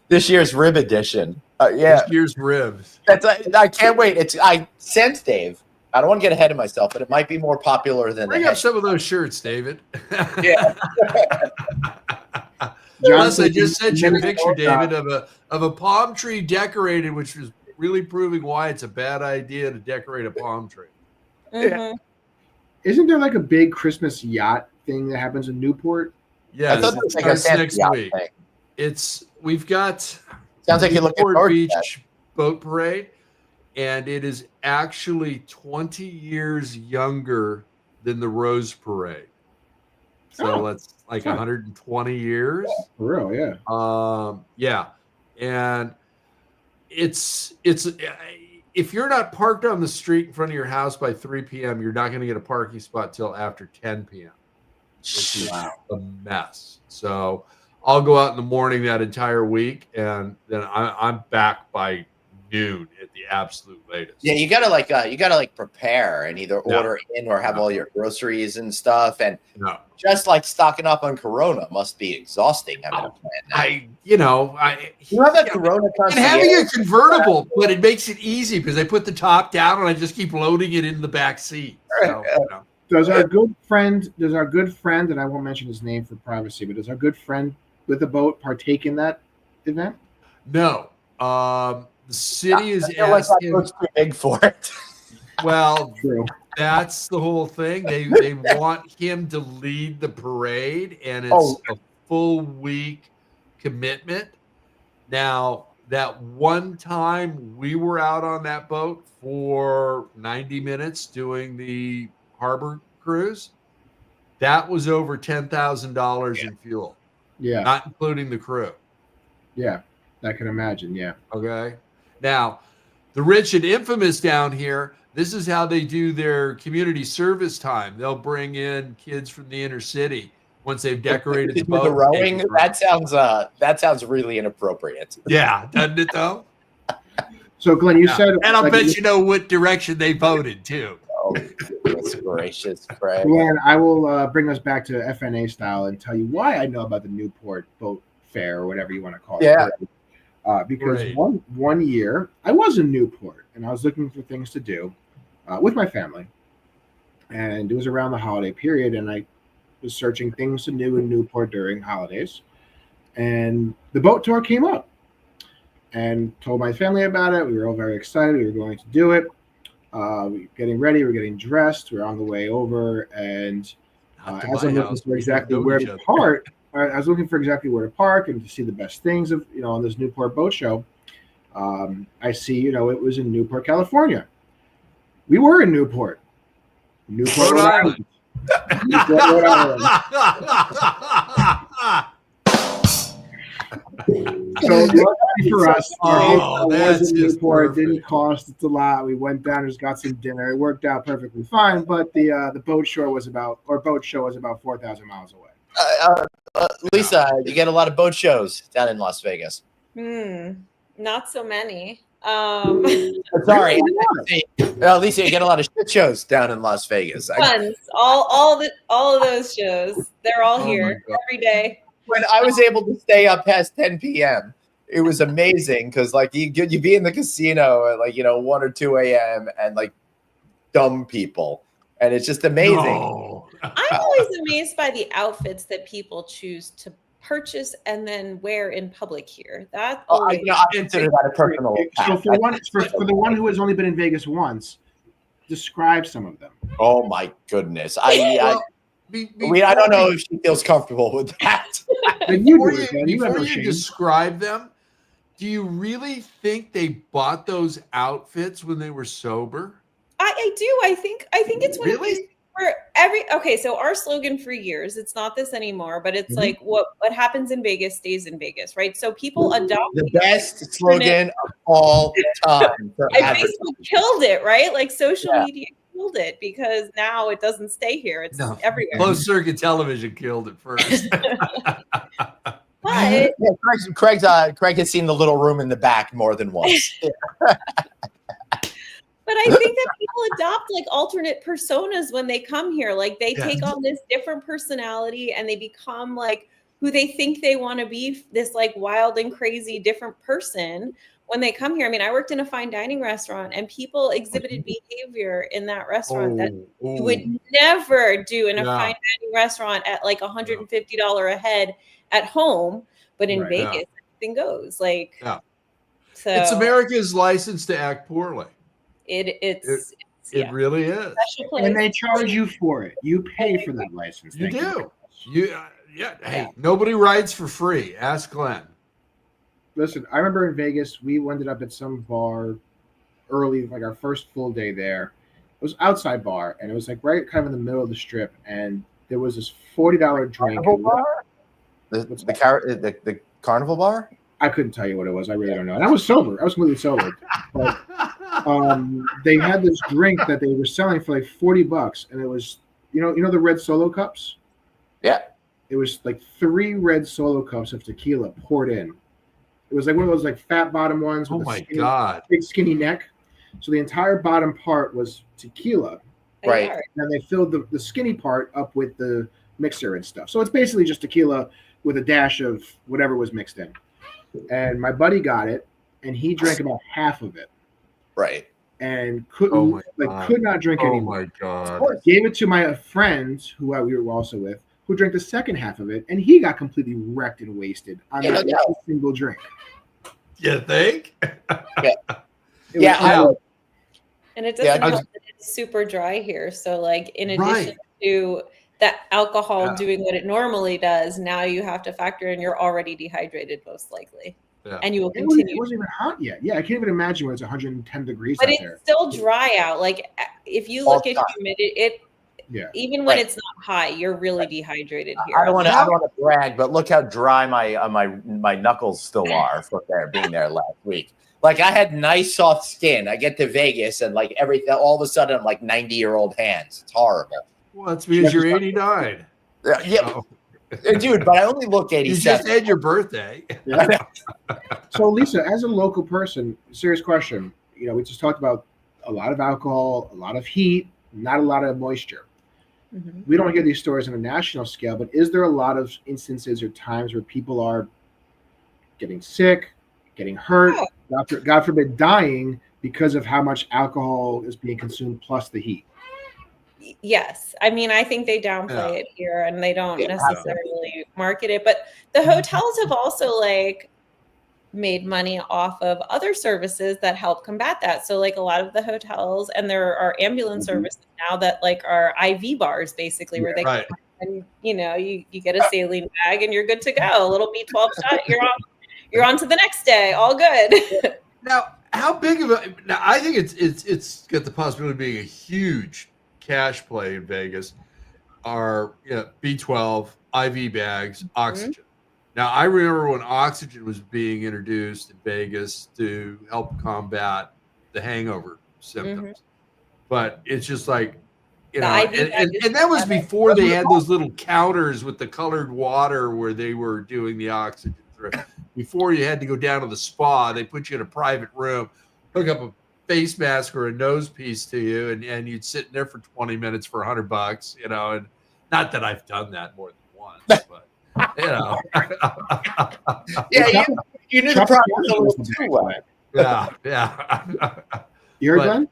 This year's rib edition. This year's ribs. I can't wait. I sent Dave. I don't want to get ahead of myself, but it might be more popular than bring up some of those shirts, David. Yeah. Plus, I just sent you a picture, David, of a palm tree decorated, which is really proving why it's a bad idea to decorate a palm tree. Yeah. Isn't there like a big Christmas yacht thing that happens in Newport? Yeah, it's like next week. Thing. We've got sounds like you're looking forward Beach to that. Boat Parade, and it is actually 20 years younger than the Rose Parade. So that's like 120 years. For real, yeah. Yeah. And it's if you're not parked on the street in front of your house by 3 p.m., you're not going to get a parking spot till after 10 p.m. Which is a mess. So I'll go out in the morning that entire week, and then I'm back by noon at the absolute latest. Yeah, you gotta prepare and either order in or have all your groceries and stuff, and just like stocking up on Corona must be exhausting having a plan. You have that Corona and having a convertible, but it makes it easy because I put the top down and I just keep loading it in the back seat. So, Does our good friend, and I won't mention his name for privacy, but does our good friend with a boat partake in that event? No. The city is asking him. Too big for it. Well, true. That's the whole thing. They want him to lead the parade, and it's a full week commitment. Now, that one time we were out on that boat for 90 minutes doing the harbor cruise, that was over $10,000 in fuel. Yeah. Not including the crew. Yeah. I can imagine. Yeah. Okay. Now, the rich and infamous down here, this is how they do their community service time. They'll bring in kids from the inner city once they've decorated the boat. The rowing, that sounds really inappropriate. Yeah, doesn't it though? So Glenn, you said, and I'll bet you know what direction they voted too. Oh, goodness gracious, Craig. Glenn, I will bring us back to FNA style and tell you why I know about the Newport Boat Fair or whatever you want to call it. Yeah. Because Great. one year I was in Newport and I was looking for things to do with my family, and it was around the holiday period, and I was searching things to do in Newport during holidays, and the boat tour came up, and told my family about it. We were all very excited. We were going to do it. We were getting ready. We were getting dressed. We were on the way over, and as I'm looking for exactly where to park. I was looking for exactly where to park and to see the best things of, on this Newport Boat Show. I see, it was in Newport, California. We were in Newport, Rhode Island. Newport, Rhode Island. So lucky for us, our hotel was in Newport. It didn't cost us a lot. We went down and just got some dinner. It worked out perfectly fine. But the boat show was about 4,000 miles away. Lisa, you get a lot of boat shows down in Las Vegas. Not so many. Sorry, Lisa, you get a lot of shit shows down in Las Vegas. Tons. All of those shows. They're all here every day. When I was able to stay up past 10 p.m., it was amazing because you be in the casino at 1 or 2 a.m. and dumb people, and it's just amazing. No. I'm always amazed by the outfits that people choose to purchase and then wear in public here. That I consider that a personal attack. So for the one who has only been in Vegas once, describe some of them. Oh my goodness! I don't know if she feels comfortable with that. Before you describe them, do you really think they bought those outfits when they were sober? I do. I think it's one of these so our slogan for years, it's not this anymore, but it's like what happens in Vegas stays in Vegas, right? So people adopt the best slogan of all time. Facebook killed it, right? Like social media killed it because now it doesn't stay here. It's everywhere. Closed circuit television killed it first. But Craig has seen the little room in the back more than once. But I think that people adopt alternate personas when they come here. They take on this different personality and they become who they think they want to be, this wild and crazy different person when they come here. I mean, I worked in a fine dining restaurant and people exhibited behavior in that restaurant that you would never do in a fine dining restaurant at $150 a head at home. But in Vegas, everything goes. So it's America's license to act poorly. It really is. And they charge you for it. You pay for that license. You do. Hey, nobody rides for free. Ask Glenn. Listen, I remember in Vegas, we ended up at some bar early, our first full day there. It was outside bar, and it was right kind of in the middle of the strip, and there was this $40 drink. Carnival bar? The carnival bar? I couldn't tell you what it was. I really don't know. And I was sober. I was completely sober. But they had this drink that they were selling for $40, and it was, the red Solo cups? Yeah. It was 3 red Solo cups of tequila poured in. It was one of those fat bottom ones with big skinny neck. So the entire bottom part was tequila. Right. And they filled the skinny part up with the mixer and stuff. So it's basically just tequila with a dash of whatever was mixed in. And my buddy got it, and he drank about half of it. Right. And could not drink anymore. Oh my God. Gave it to my friend who we were also with, who drank the second half of it, and he got completely wrecked and wasted on that single drink. You think? And it doesn't help that it's super dry here. So in addition to that alcohol doing what it normally does, now you have to factor in you're already dehydrated most likely. Yeah. And you will continue. It wasn't even hot yet. Yeah, I can't even imagine when it's 110 degrees but out it's there. Still dry out. Like if you look at humidity, even when it's not high, you're really dehydrated here. I don't want to brag, but look how dry my knuckles still are from being there last week. Like I had nice soft skin. I get to Vegas and like everything, all of a sudden I'm like 90-year-old hands. It's horrible. Well, that's because you're 89. Yeah. Dude, but I only look 87. You just had your birthday. Yeah. So, Lisa, as a local person, serious question. You know, we just talked about a lot of alcohol, a lot of heat, not a lot of moisture. Mm-hmm. We don't hear these stories on a national scale, but is there a lot of instances or times where people are getting sick, getting hurt, God forbid, dying because of how much alcohol is being consumed plus the heat? Yes. I mean, I think they downplay it here and they don't necessarily market it, but the hotels have also like made money off of other services that help combat that. So like a lot of the hotels, and there are ambulance services now that like are IV bars basically where they come and you know, you get a saline bag and you're good to go. A little B12 shot, you're on to the next day. All good. Now, how big of a I think it's got the possibility of being a huge cash play in Vegas are B12, IV bags, oxygen. Mm-hmm. Now, I remember when oxygen was being introduced in Vegas to help combat the hangover symptoms. But it's just like, and that was before they had those little counters with the colored water where they were doing the oxygen. Before you had to go down to the spa, they put you in a private room, hook up a face mask or a nose piece to you, and you'd sit in there for 20 minutes for $100, and not that I've done that more than once, but you knew the process a little too well. Yeah. You heard that?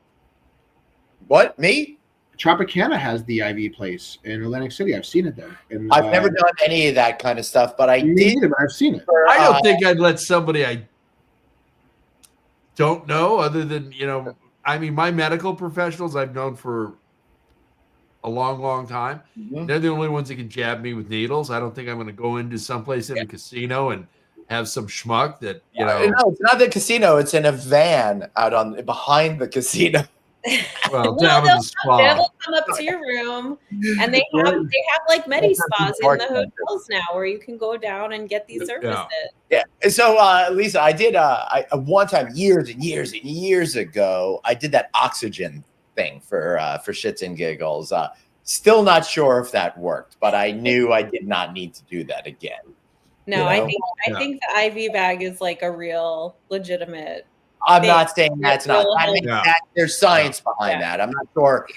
What, me? Tropicana has the IV place in Atlantic City. I've seen it there. And, I've never done any of that kind of stuff, but I did. Either, but I've seen it. I don't think I'd let somebody I don't know, other than I mean, my medical professionals I've known for a long time. Mm-hmm. They're the only ones that can jab me with needles. I don't think I'm going to go into someplace in a casino and have some schmuck that No, it's not the casino. It's in a van out behind the casino. Well, down in the spa. They'll come up to your room, and they have like medi spas in the hotels now where you can go down and get these services. Yeah. So, Lisa, I did one time years and years ago. I did that oxygen thing for shits and giggles. Still not sure if that worked, but I knew I did not need to do that again. No, I think the IV bag is like a real legitimate. I'm not saying that's not. There's science behind that. I'm not sure.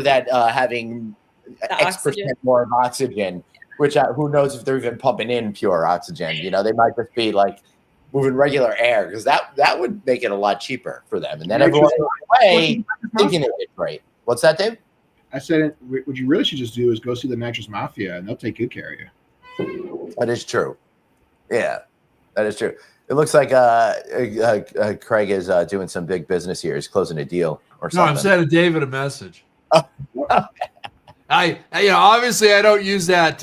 That having X% more of oxygen, which who knows if they're even pumping in pure oxygen. They might just be like moving regular air, because that would make it a lot cheaper for them. And then everyone away thinking it was great. What's that, Dave? I said, what you really should just do is go see the Nitrous Mafia, and they'll take good care of you. That is true. Yeah, that is true. It looks like Craig is doing some big business here. He's closing a deal or something. No, I'm sending David a message. I obviously I don't use that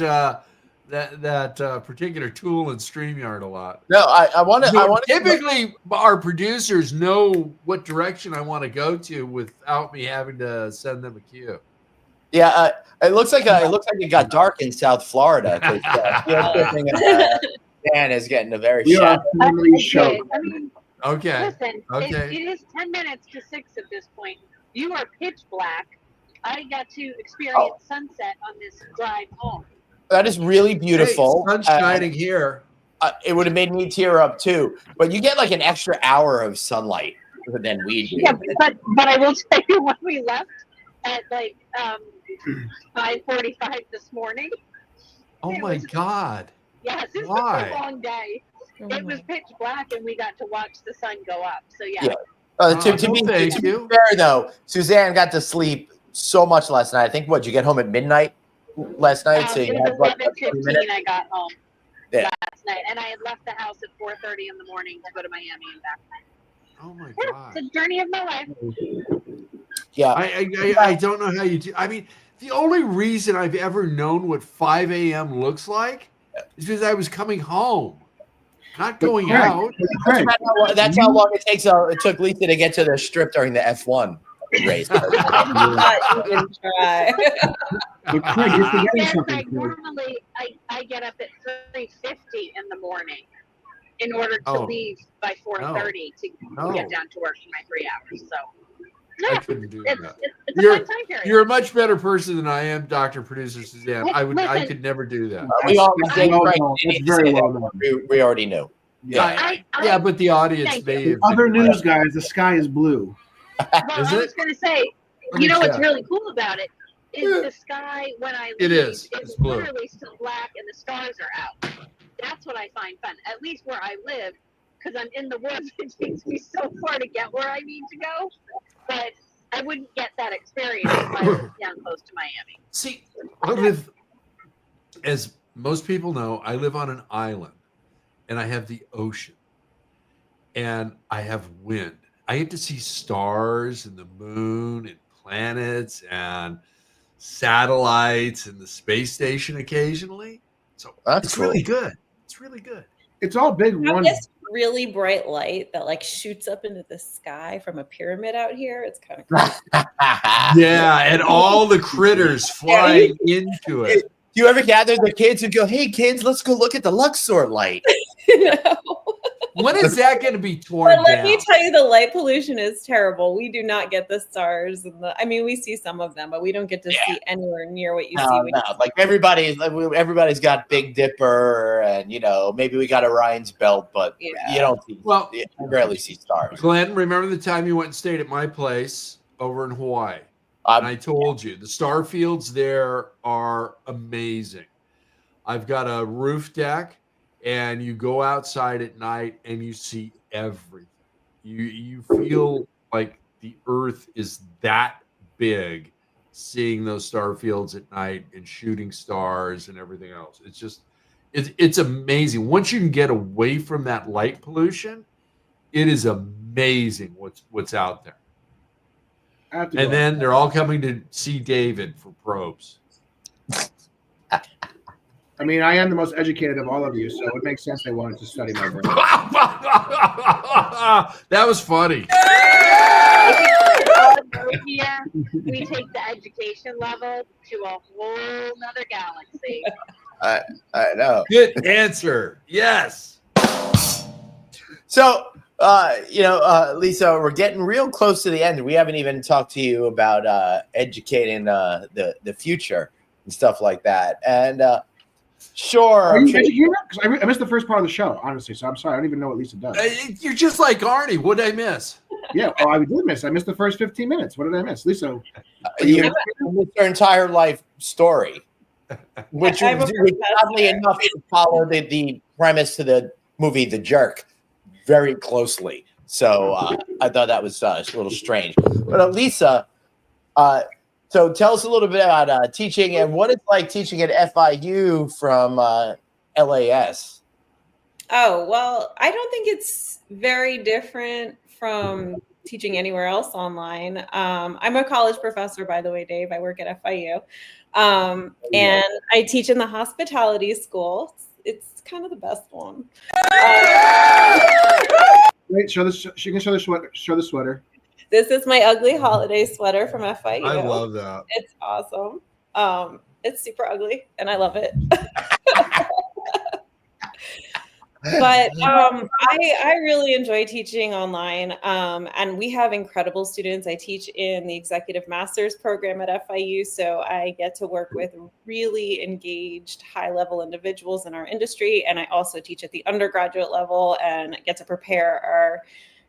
particular tool in StreamYard a lot. No, I want to. Typically, our producers know what direction I want to go to without me having to send them a cue. Yeah, it looks like it got dark in South Florida. Dan is getting a very show. Okay. Listen, it is 10 minutes to 6 at this point. You are pitch black. I got to experience sunset on this drive home. That is really beautiful. Hey, sun's shining here. It would have made me tear up too. But you get like an extra hour of sunlight than we do. Yeah, but I will tell you, when we left at like 5:45 this morning. Oh my God. Yes, it was a long day. It was pitch black, and we got to watch the sun go up. So yeah. To be fair, though, Suzanne got to sleep so much last night. I think you get home at midnight last night. So you had 11:15. I got home last night, and I had left the house at 4:30 in the morning to go to Miami and back. Oh my God! It's the journey of my life. Yeah, I don't know how you do. I mean, The only reason I've ever known what 5 a.m. looks like is because I was coming home, not going out. That's how long it takes. It took Lisa to get to the strip during the F1 race. Not even try. But Craig, you're forgetting Yes, something. like normally I get up at 3:50 in the morning in order to leave by 4:30 to get down to work for my 3 hours. So I couldn't do that. It's a fun time period. You're a much better person than I am, Dr. Producer Suzanne. I could never do that. We already knew. Yeah, but the audience may have. Other news, guys, the sky is blue. Well, I was going to say, you know what's really cool about it is the sky when I leave is blue. Literally still black and the stars are out. That's what I find fun, at least where I live, because I'm in the woods. It takes me so far to get where I need to go. But I wouldn't get that experience if I was down close to Miami. See, I live, as most people know, I live on an island, and I have the ocean, and I have wind. I get to see stars and the moon and planets and satellites and the space station occasionally. So it's really good. It's really good. It's all big one. This really bright light that like shoots up into the sky from a pyramid out here. It's kind of cool. Yeah, and all the critters flying into it. Do you ever gather the kids and go, "Hey kids, let's go look at the Luxor light"? No. When is that going to be torn down? Let me tell you, the light pollution is terrible. We do not get the stars, and we see some of them, but we don't get to see anywhere near what you see. Like everybody's got Big Dipper, and maybe we got Orion's Belt, but you don't see. Well, you rarely see stars. Glenn, remember the time you went and stayed at my place over in Hawaii? And I told you the star fields there are amazing. I've got a roof deck. And you go outside at night and you see everything. You feel like the earth is that big, seeing those star fields at night and shooting stars and everything else. It's just, it's amazing. Once you can get away from that light pollution, it is amazing what's out there. And then they're all coming to see David for probes. I mean, I am the most educated of all of you, so it makes sense they wanted to study my brain. That was funny. Here, we take the education level to a whole nother galaxy. I know. Good answer. Yes. So, Lisa, we're getting real close to the end. We haven't even talked to you about educating the future and stuff like that. And sure. Are you educated? Because I missed the first part of the show, honestly. So I'm sorry. I don't even know what Lisa does. You're just like Arnie. What did I miss? Yeah. Oh, I did miss. I missed the first 15 minutes. What did I miss? Lisa. You missed your entire life story, which was oddly enough to follow the premise to the movie The Jerk very closely. So I thought that was a little strange. But Lisa, so tell us a little bit about teaching and what it's like teaching at FIU from LAS. Oh, well, I don't think it's very different from teaching anywhere else online. I'm a college professor, by the way, Dave. I work at FIU. And I teach in the hospitality school. It's kind of the best one. Wait, show this. She can show the sweater. Show the sweater. This is my ugly holiday sweater from FIU. I love that. It's awesome. It's super ugly, and I love it. But I really enjoy teaching online, and we have incredible students. I teach in the Executive Master's program at FIU, so I get to work with really engaged, high-level individuals in our industry, and I also teach at the undergraduate level and get to prepare our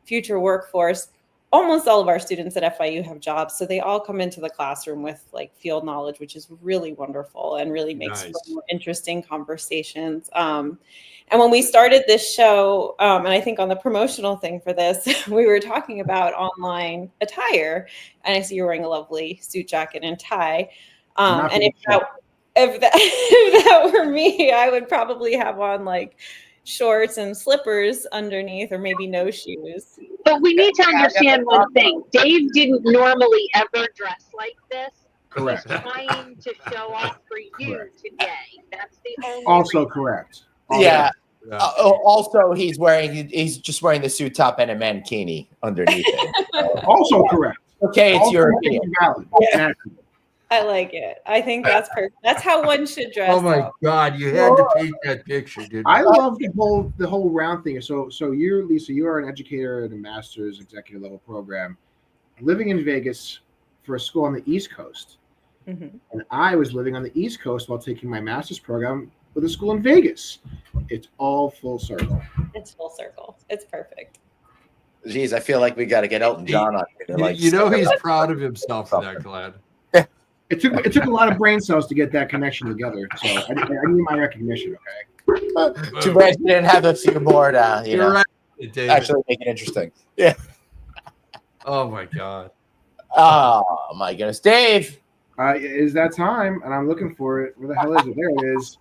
future workforce. Almost all of our students at FIU have jobs, so they all come into the classroom with like field knowledge, which is really wonderful and really makes for more interesting conversations. And when we started this show, and I think on the promotional thing for this, we were talking about online attire, and I see you're wearing a lovely suit jacket and tie. And if that were me, I would probably have on like shorts and slippers underneath, or maybe no shoes. But we need to understand one thing. Dave didn't normally ever dress like this. Correct. He's trying to show off for you today. That's the only Also reason. correct. Yeah. Yeah. Also, he's just wearing the suit top and a mankini underneath it. Also correct. Okay, it's Also European. valid. Yeah. I like it. I think that's perfect. That's how one should dress. Oh my up. God, you had to paint that picture, didn't I you? love the whole round thing. So you're Lisa, you are an educator at a master's executive level program, living in Vegas for a school on the East Coast. Mhm. And I was living on the East Coast while taking my master's program with a school in Vegas. It's all full circle. It's full circle. It's perfect. Jeez, I feel like we got to get Elton John on here. You know he's proud of himself for that, Glenn. It took a lot of brain cells to get that connection together. So I need my recognition. Okay. Too bad you didn't have a few more to, You're right, David. actually make it interesting. Yeah. Oh my God. Oh my goodness, Dave. It is that time, and I'm looking for it. Where the hell is it? There it is.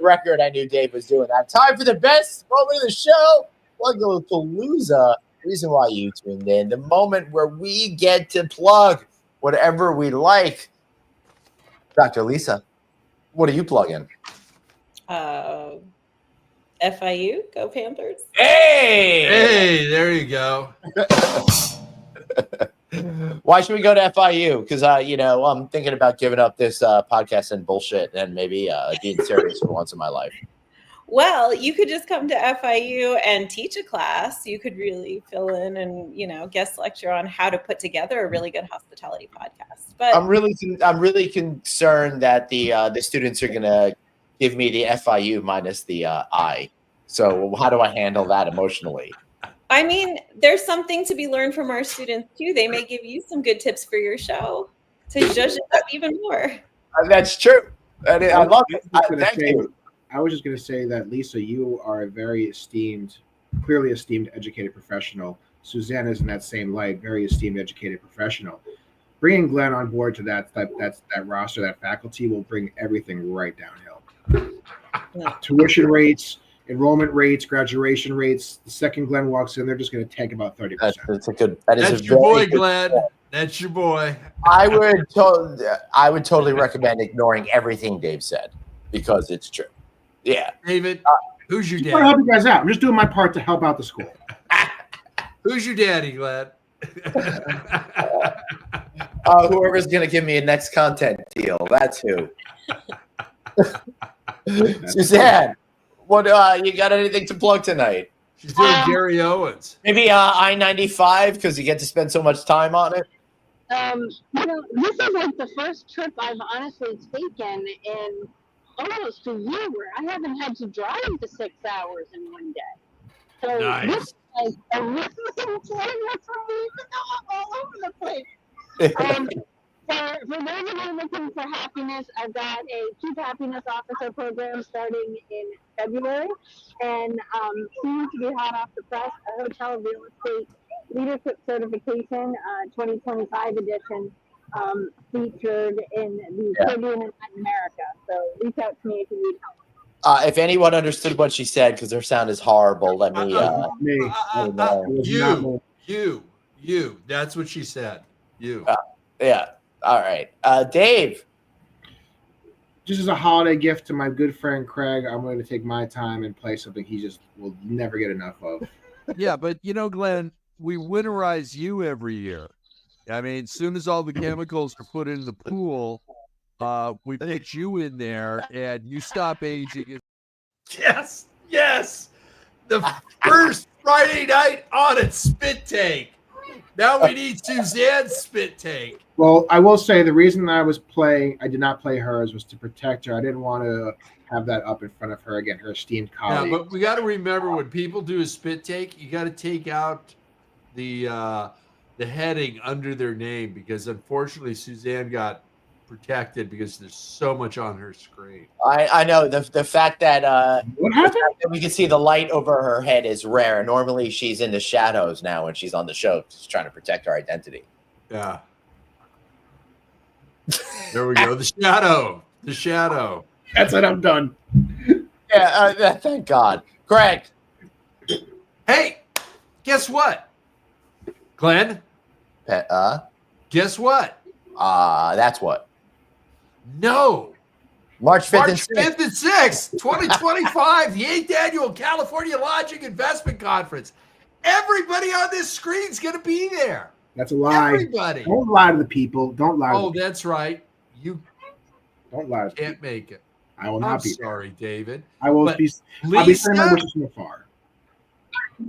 Record, I knew Dave was doing that. Time for the best moment of the show. Welcome to Palooza. Reason why you tuned in. The moment where we get to plug whatever we like. Dr. Lisa, what are you plugging? FIU, go Panthers. Hey! There you go. Why should we go to FIU? Because I'm thinking about giving up this podcast and bullshit and maybe being serious for once in my life. Well, you could just come to FIU and teach a class. You could really fill in and, guest lecture on how to put together a really good hospitality podcast. But I'm really concerned that the students are gonna give me the FIU minus the I. So how do I handle that emotionally? I mean, there's something to be learned from our students too. They may give you some good tips for your show to judge it up even more. That's true. I love it. Thank you. I was just going to say that, Lisa, you are a very clearly esteemed educated professional. Suzanne is in that same light, very esteemed educated professional. Bringing Glenn on board to that roster, that faculty will bring everything right downhill. Yeah. Tuition rates, enrollment rates, graduation rates. The second Glenn walks in, they're just going to tank about 30%. That's your boy, Glenn. That's your boy. I would totally recommend ignoring everything Dave said because it's true. Yeah. David, who's your I'm dad? trying to help you guys out. I'm just doing my part to help out the school. Who's your daddy, Glenn? Whoever's going to give me a next content deal, that's who. Suzanne, what you got anything to plug tonight? She's doing Gary Owens. Maybe I-95 because you get to spend so much time on it. This is like the first trip I've honestly taken in almost a year where I haven't had to drive the 6 hours in one day. So Nice. this is like a really important for me, even though I'm all over the place. For those of you looking for happiness, I've got a Chief Happiness Officer program starting in February, and soon to be hot off the press, a hotel real estate leadership certification, 2025 edition, featured in the Caribbean and Latin America. So reach out to me if you need help. If anyone understood what she said, because her sound is horrible, let me. You. That's what she said. You. Yeah. All right. Dave. Just as a holiday gift to my good friend Craig, I'm going to take my time and play something he just will never get enough of. Yeah, but Glenn, we winterize you every year. I mean, as soon as all the chemicals are put in the pool, we put you in there and you stop aging. Yes. The first Friday Night Audit spit take. Now we need Suzanne's spit take. Well, I will say the reason I did not play hers was to protect her. I didn't want to have that up in front of her again, her esteemed colleague. Yeah, but we got to remember when people do a spit take, you got to take out the heading under their name because unfortunately Suzanne got protected because there's so much on her screen. I know the fact that What happened? that we can see the light over her head is rare. Normally she's in the shadows now when she's on the show, just trying to protect her identity. Yeah. There we go. The shadow. That's it. I'm done. Yeah. Thank God, Greg. Hey, guess what, Glenn? Guess what? That's what. No. March 5th March 5th and 6th, 2025, the 8th Annual California Lodging Investment Conference. Everybody on this screen is going to be there. That's a lie. Everybody. Don't lie to the people. Don't lie. Oh, that's right. You don't lie. Can't make it. I will not I'm be sorry, David. I will be. I'll be sending my wishes from afar.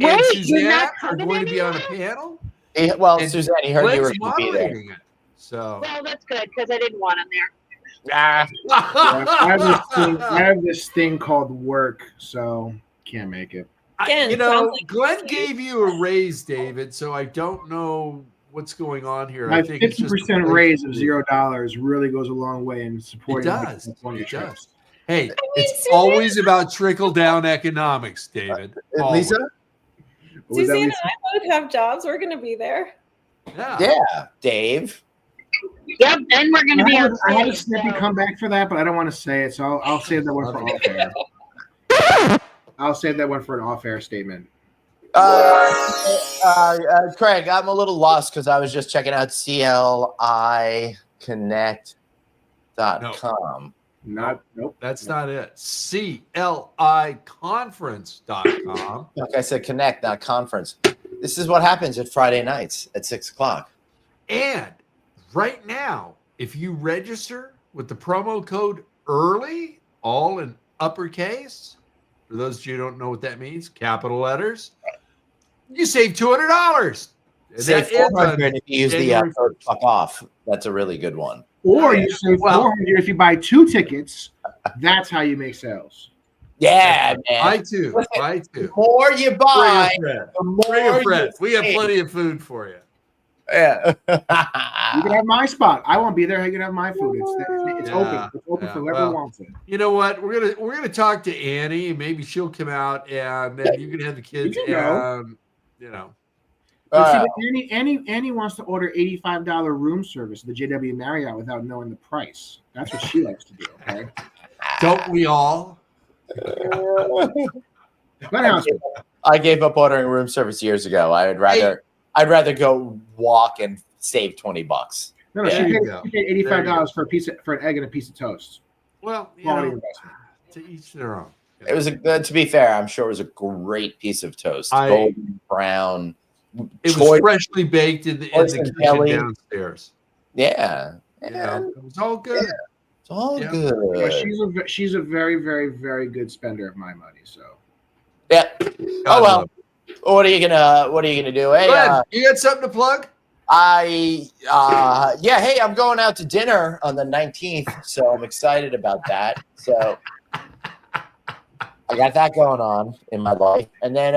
And Suzanne are going to be on a panel. Well, Suzanne, he heard you were going to be there. It, so. Well, that's good because I didn't want him there. Yeah, I have this thing called work, so can't make it. Again, Glenn gave you a raise, David, so I don't know what's going on here. My I think 50% raise of $0 really goes a long way in supporting. It does. It does. Hey, it's always about trickle down economics, David. Lisa, Suzanne and I both have jobs. We're going to be there. Yeah, Dave. Yep, and we're going to be on stage. I had a snippy comeback for that, but I don't want to say it, so I'll save that one for off air. I'll save that one for an off-air statement. Craig, I'm a little lost because I was just checking out CLIconnect.com. Nope. That's not it. CLIconference.com. Like I said, connect, not conference. This is what happens at Friday nights at 6 o'clock. And right now, if you register with the promo code EARLY, all in uppercase, for those of you who don't know what that means, capital letters, you save $200. Save $400 if you use the code fuck off. That's a really good one. Or you save $400 if you buy 2 tickets. That's how you make sales. Yeah, man. I too. The more you buy, the more we have plenty of food for you. Yeah. You can have my spot. I won't be there. You can have my food. It's open. It's open for whoever wants it. You know what? We're gonna talk to Annie. Maybe she'll come out, and then you can have the kids. Annie wants to order $85 room service at the JW Marriott without knowing the price. That's what she likes to do. Okay. Don't we all? I gave up ordering room service years ago. I'd rather go walk and save $20. No, she paid $85 for an egg and a piece of toast. Well, to each their own. It was to be fair, I'm sure it was a great piece of toast. Golden brown. It was freshly baked in the kitchen downstairs. Yeah. It was all good. Yeah. It's all good. She's a very, very, very good spender of my money. So. Yeah. Oh well. What are you gonna do? Hey, Glenn, you got something to plug? Hey, I'm going out to dinner on the 19th, so I'm excited about that. So I got that going on in my life. And then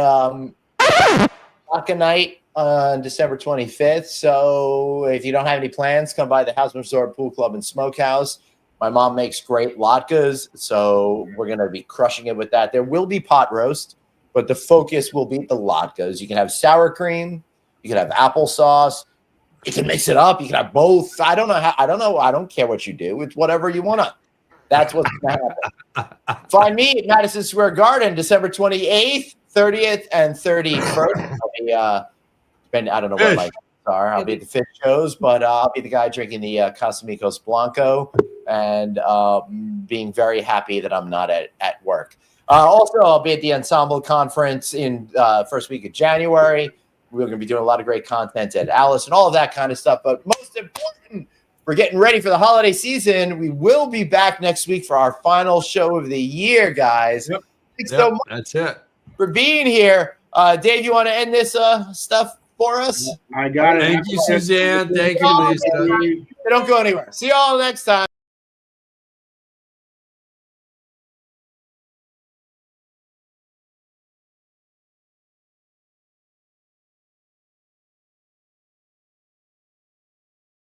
vodka night on December 25th. So if you don't have any plans, come by the House Resort Pool Club and Smokehouse. My mom makes great latkes, so we're gonna be crushing it with that. There will be pot roast, but the focus will be the latkes. You can have sour cream, you can have applesauce, you can mix it up, you can have both. I don't care what you do. It's whatever you want to. That's what's going to happen. Find me at Madison Square Garden, December 28th, 30th, and 31st. I don't know what my are. I'll be at the fish shows, but I'll be the guy drinking the Casamigos Blanco and being very happy that I'm not at work. Also, I'll be at the Ensemble Conference in first week of January. We're going to be doing a lot of great content at Alice and all of that kind of stuff. But most important, we're getting ready for the holiday season. We will be back next week for our final show of the year, guys. Yep. Thanks so much. That's it. For being here. Dave, you want to end this stuff for us? I got it. Thank you, Suzanne. Thank you, Lisa. Don't go anywhere. See you all next time.